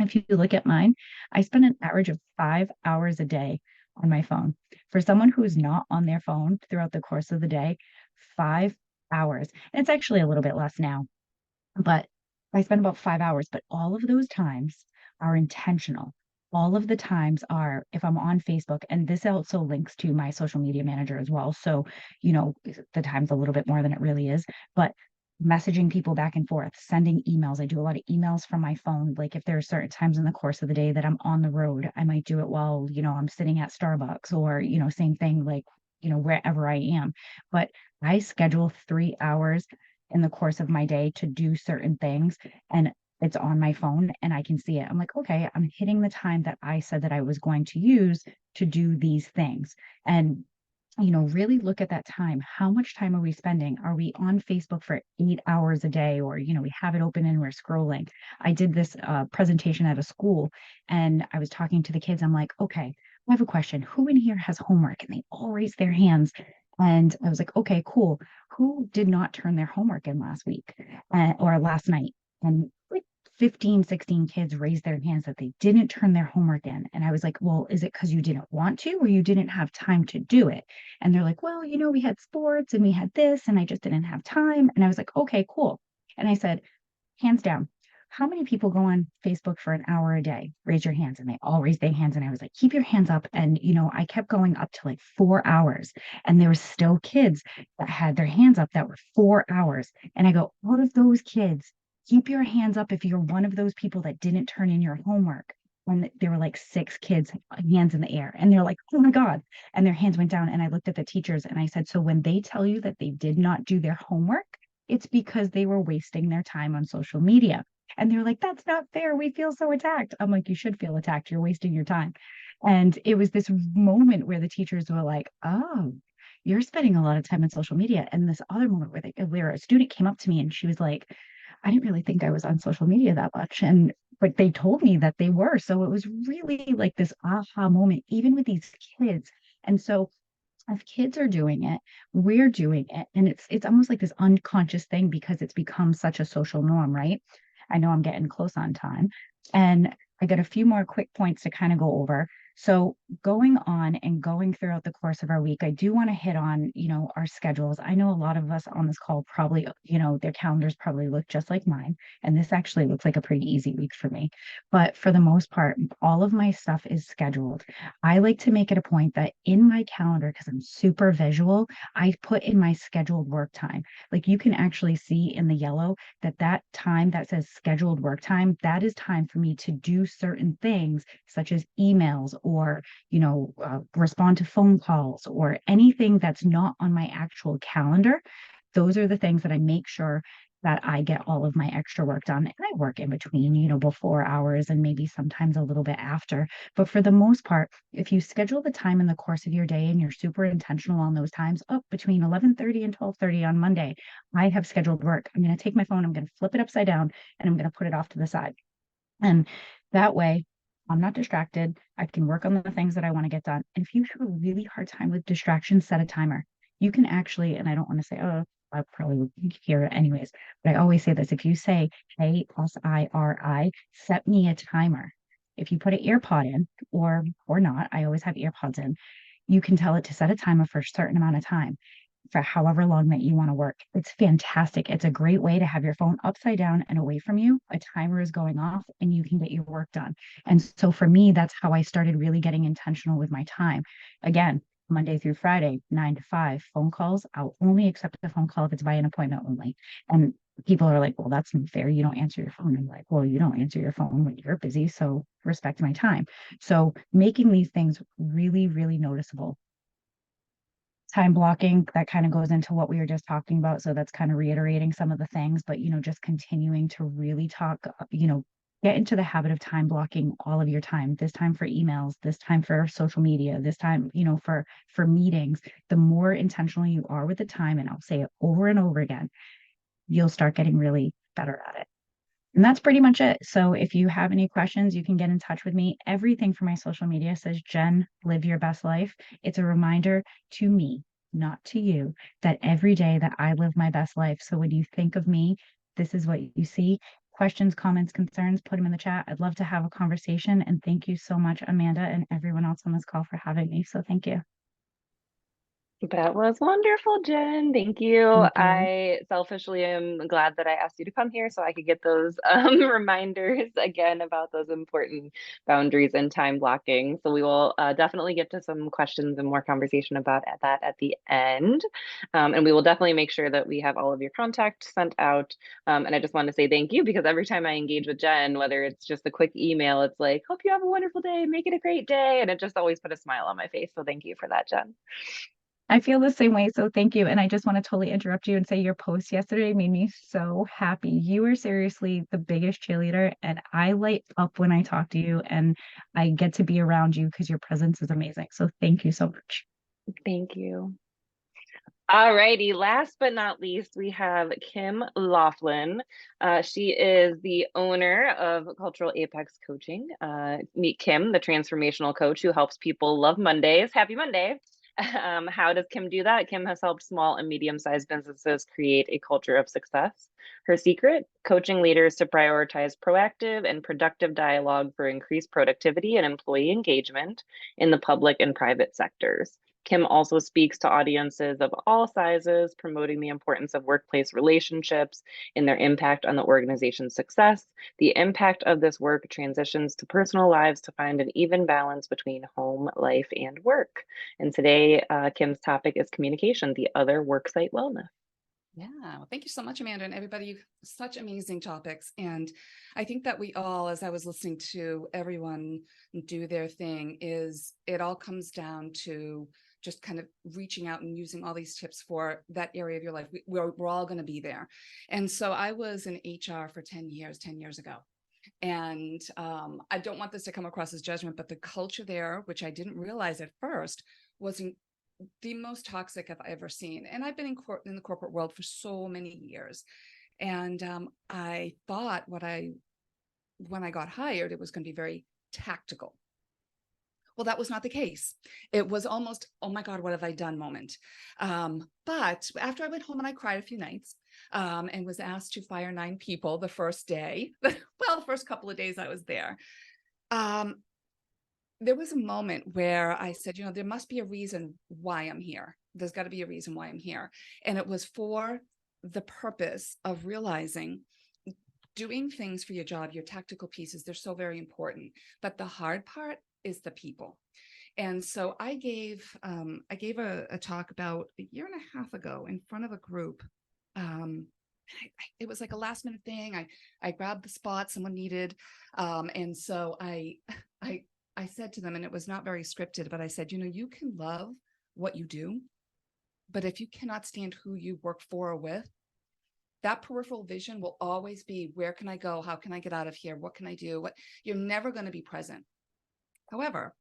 if you look at mine, I spend an average of 5 hours a day on my phone. For someone who's not on their phone throughout the course of the day, 5 hours. And it's actually a little bit less now, but I spend about 5 hours. But all of those times are intentional. all of the times are if I'm on Facebook, and this also links to my social media manager as well. So, the time's a little bit more than it really is, but messaging people back and forth, sending emails. I do a lot of emails from my phone. Like if there are certain times in the course of the day that I'm on the road, I might do it while, I'm sitting at Starbucks or, same thing, like, wherever I am. But I schedule 3 hours in the course of my day to do certain things. And it's on my phone and I can see it. I'm like, okay, I'm hitting the time that I said that I was going to use to do these things. And really look at that time. How much time are we spending? Are we on Facebook for 8 hours a day? Or, we have it open and we're scrolling. I did this presentation at a school and I was talking to the kids. I'm like, okay, I have a question. Who in here has homework? And they all raised their hands. And I was like, okay, cool. Who did not turn their homework in last week or last night? And like 15, 16 kids raised their hands that they didn't turn their homework in. And I was like, well, is it because you didn't want to or you didn't have time to do it? And they're like, well, we had sports and we had this and I just didn't have time. And I was like, okay, cool. And I said, hands down, how many people go on Facebook for an hour a day? Raise your hands. And they all raised their hands. And I was like, keep your hands up. And, I kept going up to like 4 hours. And there were still kids that had their hands up that were 4 hours. And I go, out of those kids, keep your hands up if you're one of those people that didn't turn in your homework. And there were like 6 kids, hands in the air. And they're like, oh my God. And their hands went down. And I looked at the teachers and I said, so when they tell you that they did not do their homework, it's because they were wasting their time on social media. And they're like, that's not fair. We feel so attacked. I'm like, you should feel attacked. You're wasting your time. And it was this moment where the teachers were like, oh, you're spending a lot of time on social media. And this other moment where a student came up to me and she was like, I didn't really think I was on social media that much. But they told me that they were. So it was really like this aha moment, even with these kids. And so if kids are doing it, we're doing it. And it's almost like this unconscious thing because it's become such a social norm, right? I know I'm getting close on time. And I got a few more quick points to kind of go over. So going on and going throughout the course of our week, I do want to hit on, our schedules. I know a lot of us on this call probably, their calendars probably look just like mine. And this actually looks like a pretty easy week for me. But for the most part, all of my stuff is scheduled. I like to make it a point that in my calendar, because I'm super visual, I put in my scheduled work time. Like you can actually see in the yellow that time that says scheduled work time, that is time for me to do certain things such as emails or, respond to phone calls or anything that's not on my actual calendar. Those are the things that I make sure that I get all of my extra work done. And I work in between, before hours and maybe sometimes a little bit after. But for the most part, if you schedule the time in the course of your day and you're super intentional on those times, between 11:30 and 12:30 on Monday, I have scheduled work. I'm going to take my phone, I'm going to flip it upside down, and I'm going to put it off to the side. And that way, I'm not distracted. I can work on the things that I want to get done. And if you have a really hard time with distractions, set a timer. You can actually, and I don't want to say, oh, I probably would hear it anyways, but I always say this. If you say, hey, SIRI, set me a timer. If you put an earpod in or not, I always have earpods in, you can tell it to set a timer for a certain amount of time for however long that you want to work. It's fantastic. It's a great way to have your phone upside down and away from you. A timer is going off and you can get your work done. And so for me, that's how I started really getting intentional with my time. Again, Monday through Friday, 9 to 5, phone calls. I'll only accept a phone call if it's by an appointment only. And people are like, well, that's not fair. You don't answer your phone. I'm like, well, you don't answer your phone when you're busy. So respect my time. So making these things really, really noticeable. Time blocking, that kind of goes into what we were just talking about. So that's kind of reiterating some of the things, but, just continuing to really talk, get into the habit of time blocking all of your time, this time for emails, this time for social media, this time, for meetings. The more intentional you are with the time, and I'll say it over and over again, you'll start getting really better at it. And that's pretty much it. So if you have any questions, you can get in touch with me. Everything for my social media says, Jen, live your best life. It's a reminder to me, not to you, that every day that I live my best life. So when you think of me, this is what you see. Questions, comments, concerns, put them in the chat. I'd love to have a conversation. And thank you so much, Amanda, and everyone else on this call for having me. So thank you. That was wonderful, Jen. Thank you. Thank you. I selfishly am glad that I asked you to come here so I could get those reminders again about those important boundaries and time blocking. So we will definitely get to some questions and more conversation about that at the end. And we will definitely make sure that we have all of your contact sent out. And I just want to say thank you because every time I engage with Jen, whether it's just a quick email, it's like, hope you have a wonderful day, make it a great day. And it just always put a smile on my face. So thank you for that, Jen. I feel the same way, so thank you. And I just want to totally interrupt you and say your post yesterday made me so happy. You were seriously the biggest cheerleader, and I light up when I talk to you, and I get to be around you because your presence is amazing. So thank you so much. Thank you. All righty. Last but not least, we have Kim Laughlin. She is the owner of Cultural Apex Coaching. Meet Kim, the transformational coach who helps people love Mondays. Happy Monday. How does Kim do that? Kim has helped small and medium-sized businesses create a culture of success. Her secret, coaching leaders to prioritize proactive and productive dialogue for increased productivity and employee engagement in the public and private sectors. Kim also speaks to audiences of all sizes, promoting the importance of workplace relationships and their impact on the organization's success. The impact of this work transitions to personal lives to find an even balance between home, life, and work. And today, Kim's topic is communication, the other worksite wellness. Yeah, well, thank you so much, Amanda, and everybody. Such amazing topics. And I think that we all, as I was listening to everyone do their thing, is it all comes down to just kind of reaching out and using all these tips for that area of your life. We're all going to be there. And so I was in HR for 10 years ago. And I don't want this to come across as judgment, but the culture there, which I didn't realize at first, was the most toxic I've ever seen. And I've been in the corporate world for so many years. And I thought when I got hired, it was going to be very tactical. Well, that was not the case. It was almost, oh my God, what have I done moment. But after I went home and I cried a few nights and was asked to fire 9 people the first day, well, the first couple of days I was there, there was a moment where I said, there must be a reason why I'm here. There's got to be a reason why I'm here. And it was for the purpose of realizing doing things for your job, your tactical pieces, they're so very important. But the hard part is the people. And so I gave a talk about a year and a half ago in front of a group. It was like a last minute thing. I grabbed the spot someone needed. And so I said to them, and it was not very scripted, but I said, you can love what you do, but if you cannot stand who you work for or with, that peripheral vision will always be, where can I go? How can I get out of here? What can I do? You're never going to be present. However,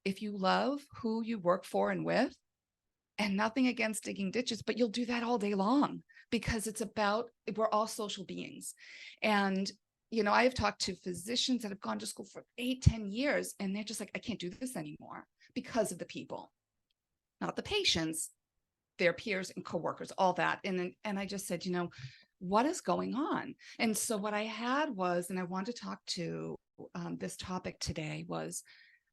if you love who you work for and with, and nothing against digging ditches, but you'll do that all day long because we're all social beings. And I have talked to physicians that have gone to school for 8-10 years, and they're just like, I can't do this anymore because of the people, not the patients, their peers and coworkers, all that. And I just said, what is going on? And so what I had was, and I wanted to talk to this topic today, was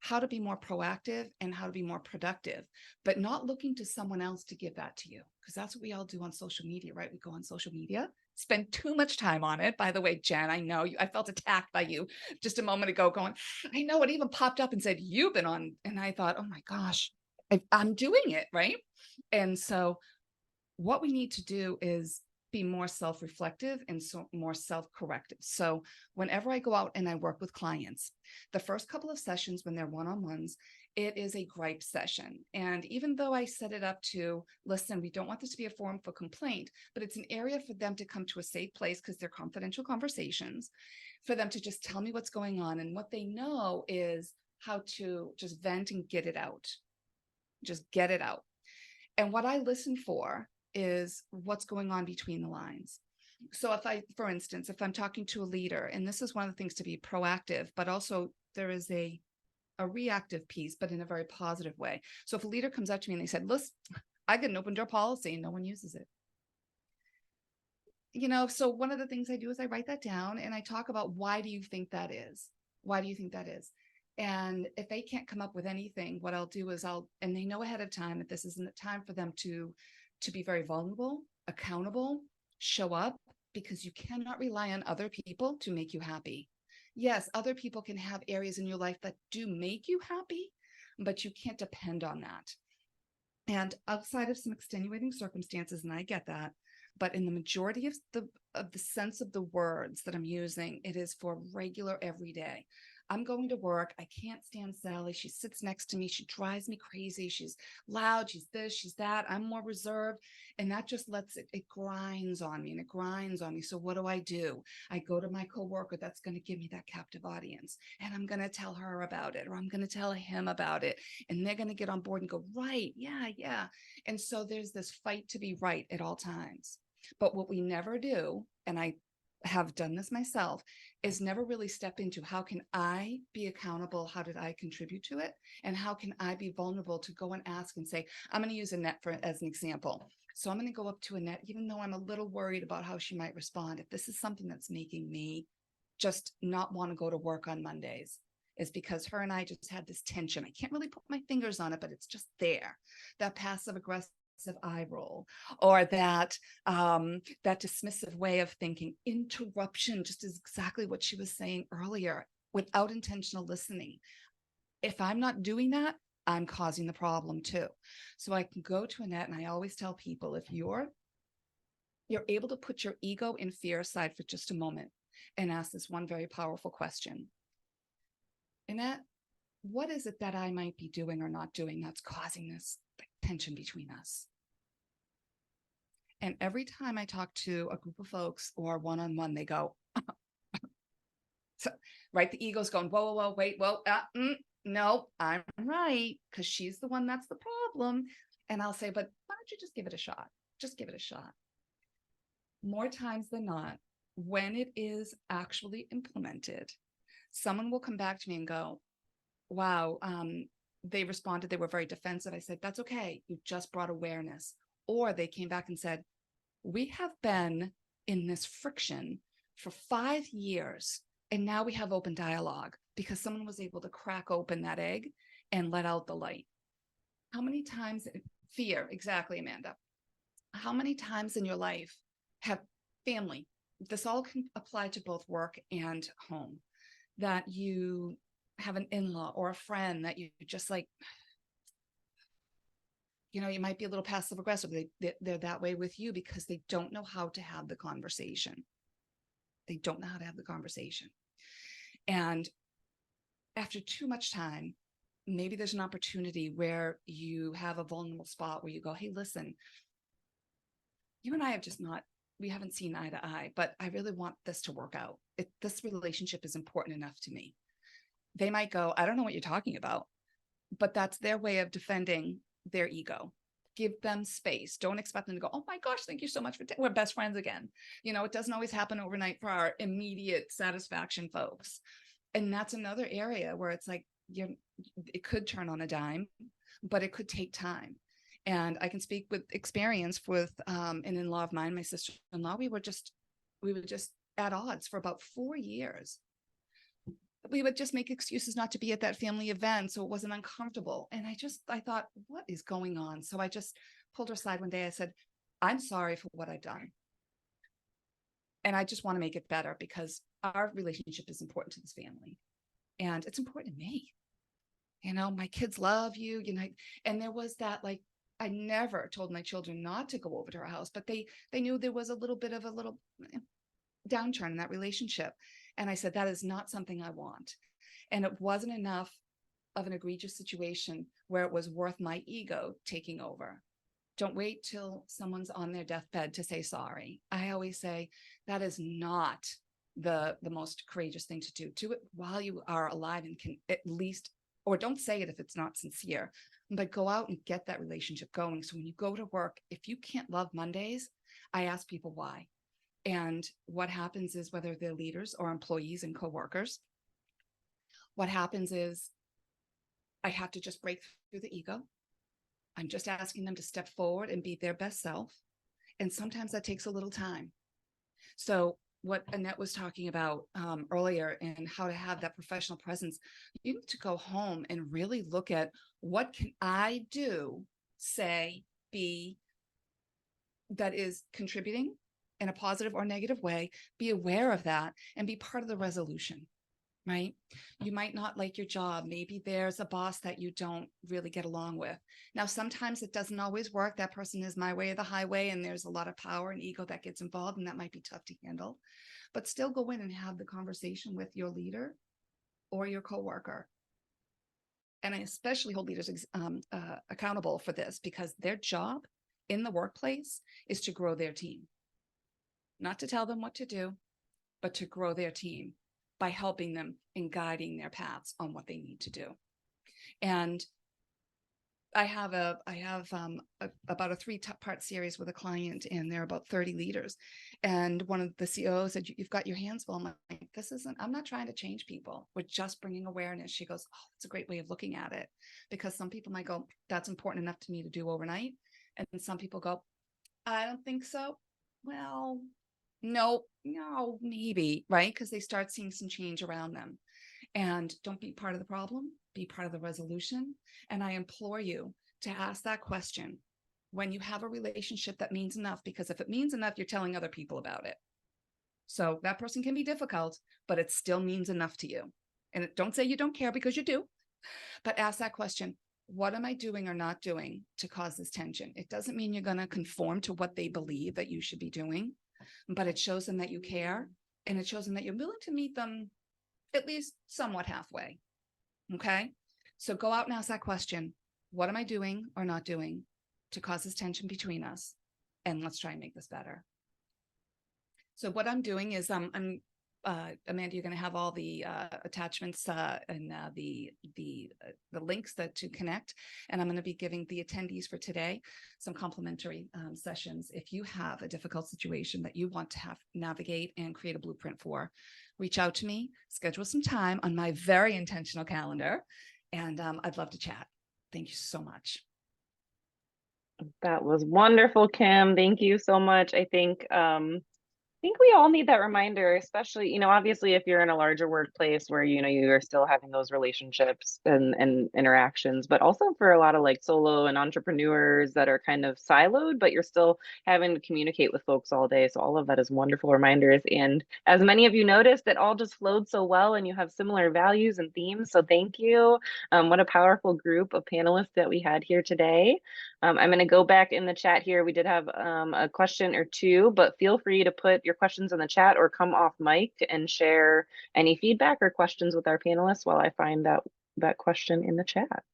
how to be more proactive and how to be more productive, but not looking to someone else to give that to you, because that's what we all do on social media, right? We go on social media, spend too much time on it. By the way, Jen, I know I felt attacked by you just a moment ago going, I know, it even popped up and said, you've been on. And I thought, oh my gosh, I'm doing it, right? And so what we need to do is be more self-reflective and so more self-corrective. So whenever I go out and I work with clients, the first couple of sessions when they're one-on-ones, it is a gripe session. And even though I set it up to, listen, we don't want this to be a forum for complaint, but it's an area for them to come to a safe place because they're confidential conversations, for them to just tell me what's going on. And what they know is how to just vent and get it out. Just get it out. And what I listen for is what's going on between the lines. So for instance, if I'm talking to a leader, and this is one of the things to be proactive, but also there is a reactive piece, but in a very positive way. So if a leader comes up to me and they said, listen, I get an open door policy and no one uses it. So one of the things I do is I write that down and I talk about, why do you think that is? Why do you think that is? And if they can't come up with anything, what I'll do is and they know ahead of time that this isn't the time for them to be very vulnerable, accountable, show up, because you cannot rely on other people to make you happy. Yes, other people can have areas in your life that do make you happy, but you can't depend on that. And outside of some extenuating circumstances, and I get that, but in the majority of the sense of the words that I'm using, it is for regular everyday. I'm going to work. I can't stand Sally. She sits next to me. She drives me crazy. She's loud. She's this, she's that. I'm more reserved. And that just it grinds on me, and it grinds on me. So what do? I go to my coworker that's going to give me that captive audience, and I'm going to tell her about it, or I'm going to tell him about it. And they're going to get on board and go, right. Yeah, yeah. And so there's this fight to be right at all times. But what we never do, and I have done this myself, is never really step into how can I be accountable? How did I contribute to it? And how can I be vulnerable to go and ask and say, I'm going to use Annette as an example. So I'm going to go up to Annette, even though I'm a little worried about how she might respond. If this is something that's making me just not want to go to work on Mondays, is because her and I just had this tension. I can't really put my fingers on it, but it's just there. That passive aggressive eye roll, or that dismissive way of thinking. Interruption just is exactly what she was saying earlier, without intentional listening. If I'm not doing that, I'm causing the problem too. So I can go to Annette, and I always tell people, if you're able to put your ego and fear aside for just a moment and ask this one very powerful question: Annette, what is it that I might be doing or not doing that's causing this tension between us? And every time I talk to a group of folks or one-on-one, they go, so, right? The ego's going, whoa, whoa, whoa, wait, whoa, no, I'm right, because she's the one that's the problem. And I'll say, but why don't you just give it a shot? Just give it a shot. More times than not, when it is actually implemented, someone will come back to me and go, wow, they responded, they were very defensive. I said, that's okay. You just brought awareness. Or they came back and said, we have been in this friction for 5 years, and now we have open dialogue because someone was able to crack open that egg and let out the light. How many times, fear, exactly, Amanda. How many times in your life have family, this all can apply to both work and home, that you have an in-law or a friend that you just like, you might be a little passive aggressive. They're that way with you because they don't know how to have the conversation. They don't know how to have the conversation. And after too much time, maybe there's an opportunity where you have a vulnerable spot where you go, hey, listen, you and I have we haven't seen eye to eye, but I really want this to work out. This relationship is important enough to me. They might go, I don't know what you're talking about, but that's their way of defending their ego. Give them space. Don't expect them to go, oh my gosh, thank you so much we're best friends again. It doesn't always happen overnight for our immediate satisfaction folks. And that's another area where it's like, it could turn on a dime, but it could take time. And I can speak with experience with an in-law of mine, my sister-in-law. We were just at odds for about 4 years. We would just make excuses not to be at that family event, so it wasn't uncomfortable. And I thought, what is going on? So I just pulled her aside one day. I said, I'm sorry for what I've done. And I just want to make it better because our relationship is important to this family. And it's important to me. My kids love you, and there was that, like, I never told my children not to go over to her house, but they knew there was a little bit of a little downturn in that relationship. And I said, that is not something I want. And it wasn't enough of an egregious situation where it was worth my ego taking over. Don't wait till someone's on their deathbed to say sorry. I always say that is not the most courageous thing to do. Do it while you are alive and can at least, or don't say it if it's not sincere, but go out and get that relationship going. So when you go to work, if you can't love Mondays, I ask people why. And what happens is, whether they're leaders or employees and coworkers, what happens is I have to just break through the ego. I'm just asking them to step forward and be their best self. And sometimes that takes a little time. So what Annette was talking about earlier, and how to have that professional presence, you need to go home and really look at what can I do, say, be, that is contributing in a positive or negative way, be aware of that and be part of the resolution, right? You might not like your job. Maybe there's a boss that you don't really get along with. Now, sometimes it doesn't always work. That person is my way or the highway, and there's a lot of power and ego that gets involved, and that might be tough to handle. But still go in and have the conversation with your leader or your coworker. And I especially hold leaders accountable for this, because their job in the workplace is to grow their team. Not to tell them what to do, but to grow their team by helping them and guiding their paths on what they need to do. And I have about a 3-part series with a client, and there are about 30 leaders. And one of the CEOs said, "You've got your hands full." I'm like, I'm not trying to change people. We're just bringing awareness. She goes, "Oh, that's a great way of looking at it." Because some people might go, "That's important enough to me to do overnight." And some people go, "I don't think so." Well, no, maybe, right? Because they start seeing some change around them. And don't be part of the problem, be part of the resolution. And I implore you to ask that question when you have a relationship that means enough, because if it means enough, you're telling other people about it. So that person can be difficult, but it still means enough to you. And don't say you don't care, because you do, but ask that question. What am I doing or not doing to cause this tension? It doesn't mean you're going to conform to what they believe that you should be doing, but it shows them that you care, and it shows them that you're willing to meet them at least somewhat halfway. Okay. So go out and ask that question. What am I doing or not doing to cause this tension between us? And let's try and make this better. So what I'm doing is Amanda, you're going to have all the attachments and the links to connect. And I'm going to be giving the attendees for today some complimentary sessions. If you have a difficult situation that you want to navigate and create a blueprint for, reach out to me, schedule some time on my very intentional calendar, and I'd love to chat. Thank you so much. That was wonderful, Kim. Thank you so much. I think we all need that reminder, especially, obviously if you're in a larger workplace where, you are still having those relationships and interactions, but also for a lot of like solo and entrepreneurs that are kind of siloed, but you're still having to communicate with folks all day. So all of that is wonderful reminders. And as many of you noticed, it all just flowed so well, and you have similar values and themes. So thank you. What a powerful group of panelists that we had here today. I'm going to go back in the chat here. We did have a question or two, but feel free to put your questions in the chat or come off mic and share any feedback or questions with our panelists while I find that question in the chat.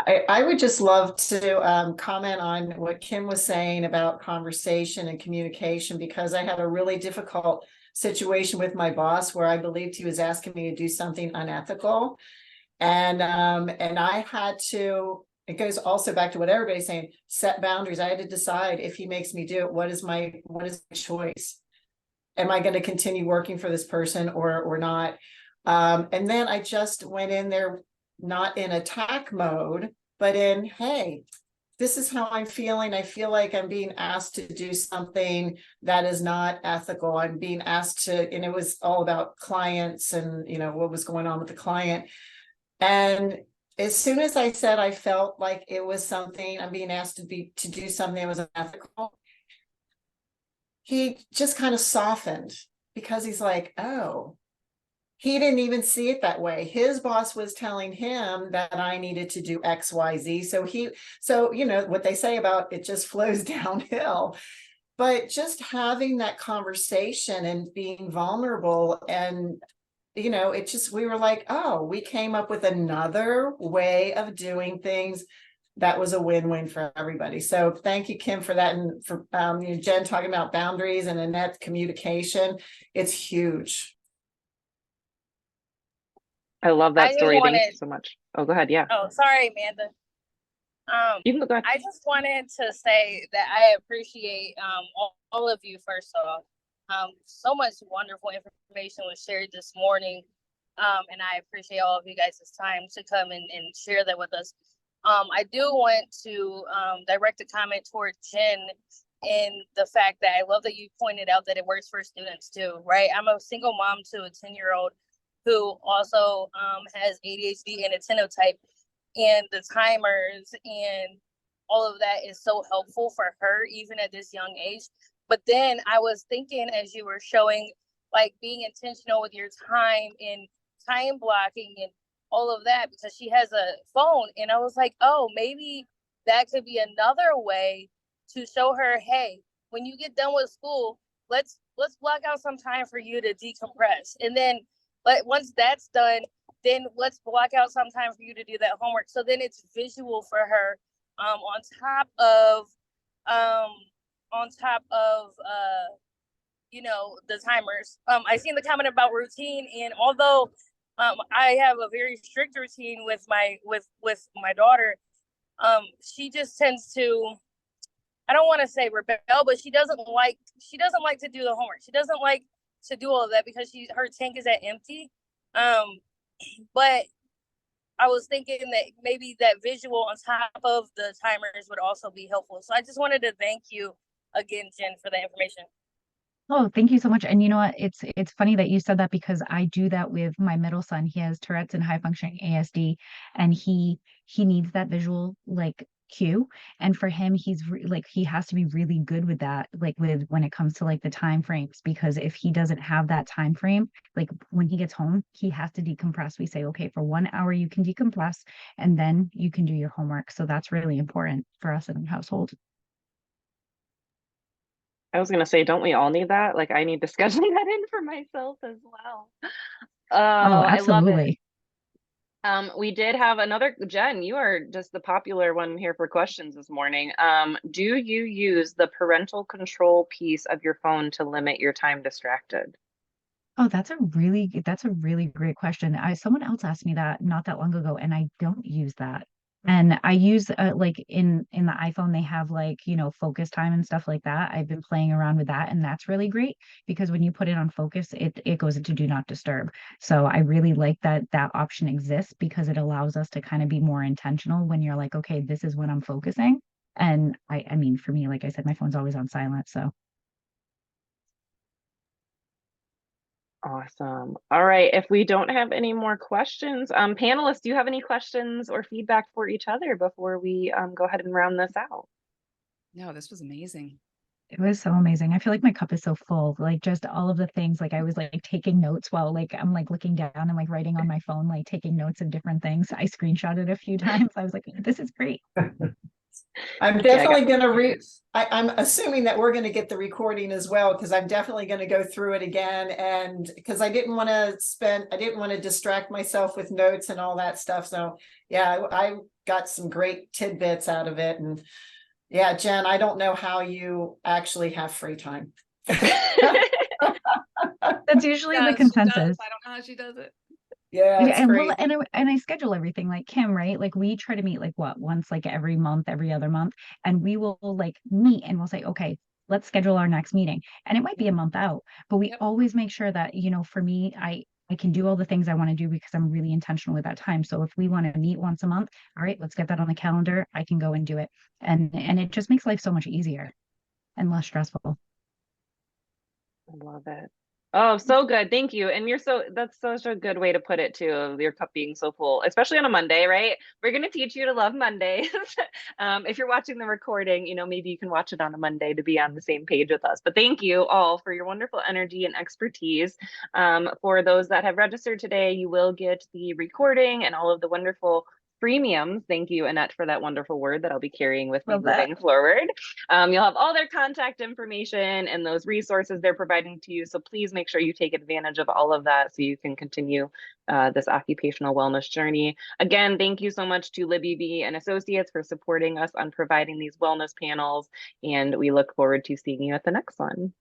I would just love to comment on what Kim was saying about conversation and communication, because I had a really difficult situation with my boss where I believed he was asking me to do something unethical. And I had to, it goes also back to what everybody's saying, set boundaries. I had to decide, if he makes me do it, what is my choice? Am I going to continue working for this person or not? And then I just went in there, not in attack mode, but in, hey, this is how I'm feeling. I feel like I'm being asked to do something that is not ethical. I'm being asked to, and it was all about clients and, what was going on with the client. And as soon as I said I felt like it was something, I'm being asked to do something that was unethical, he just kind of softened, because he's like, oh, he didn't even see it that way. His boss was telling him that I needed to do X, Y, Z. So what they say about it just flows downhill. But just having that conversation and being vulnerable, and we were like, oh, we came up with another way of doing things that was a win-win for everybody. So thank you, Kim, for that. And for Jen talking about boundaries, and Annette, communication. It's huge. I love that story. Thank you so much. Oh, go ahead. Yeah. Oh, sorry, Amanda. You can go ahead. I just wanted to say that I appreciate all of you, first off. So much wonderful information was shared this morning. And I appreciate all of you guys' time to come and share that with us. I do want to direct a comment toward Jen. in the fact that I love that you pointed out that it works for students too, right? I'm a single mom to a 10-year-old who also has ADHD and attentive type, and the timers and all of that is so helpful for her even at this young age. But then I was thinking, as you were showing, like being intentional with your time and time blocking and all of that, because she has a phone, and I was like, oh, maybe that could be another way to show her, hey, when you get done with school, let's block out some time for you to decompress. And then once that's done, then let's block out some time for you to do that homework. So then it's visual for her, on top of the timers. I seen the comment about routine, and although I have a very strict routine with my daughter, she just tends to, I don't want to say rebel, but she doesn't like to do the homework. She doesn't like to do all of that because her tank is at empty. But I was thinking that maybe that visual on top of the timers would also be helpful. So I just wanted to thank you again, Jen, for the information. Oh, thank you so much. And you know what? It's funny that you said that because I do that with my middle son. He has Tourette's and high functioning ASD, and he needs that visual like cue. And for him, he has to be really good with that, like with when it comes to like the time frames, because if he doesn't have that time frame, like when he gets home, he has to decompress. We say, okay, for 1 hour you can decompress, and then you can do your homework. So that's really important for us in the household. I was gonna say, don't we all need that? Like, I need to schedule that in for myself as well. Oh, Oh, I love it. absolutely. We did have another, Jen, you are just the popular one here for questions this morning. Do you use the parental control piece of your phone to limit your time distracted? Oh, that's a really great question. Someone else asked me that not that long ago, and I don't use that. And I use like in the iPhone, they have like, focus time and stuff like that. I've been playing around with that, and that's really great because when you put it on focus, it goes into do not disturb. So I really like that option exists because it allows us to kind of be more intentional when you're like, okay, this is when I'm focusing. And I mean, for me, like I said, my phone's always on silent, so. Awesome. All right. If we don't have any more questions, panelists, do you have any questions or feedback for each other before we go ahead and round this out? No, this was amazing. It was so amazing. I feel like my cup is so full. Like just all of the things, like I was like taking notes while like I'm like looking down and like writing on my phone, like taking notes of different things. I screenshotted a few times. I was like, this is great. I'm definitely going to I'm assuming that we're going to get the recording as well, because I'm definitely going to go through it again. And because I didn't want to distract myself with notes and all that stuff. So yeah, I got some great tidbits out of it. And yeah, Jen, I don't know how you actually have free time. That's usually the consensus. I don't know how she does it. Yeah, it's great. And I schedule everything like Kim, right? Like we try to meet like once like every month, every other month, and we will like meet and we'll say, okay, let's schedule our next meeting. And it might be a month out, but we always make sure that, for me, I can do all the things I want to do because I'm really intentional with that time. So if we want to meet once a month, all right, let's get that on the calendar. I can go and do it. And it just makes life so much easier and less stressful. I love it. Oh, so good. Thank you. And that's such a good way to put it too, of your cup being so full, especially on a Monday, right? We're going to teach you to love Mondays. If you're watching the recording, maybe you can watch it on a Monday to be on the same page with us. But thank you all for your wonderful energy and expertise. For those that have registered today, you will get the recording and all of the wonderful premiums. Thank you, Annette, for that wonderful word that I'll be carrying with me moving forward. You'll have all their contact information and those resources they're providing to you. So please make sure you take advantage of all of that so you can continue this occupational wellness journey. Again, thank you so much to Libby V and Associates for supporting us on providing these wellness panels. And we look forward to seeing you at the next one.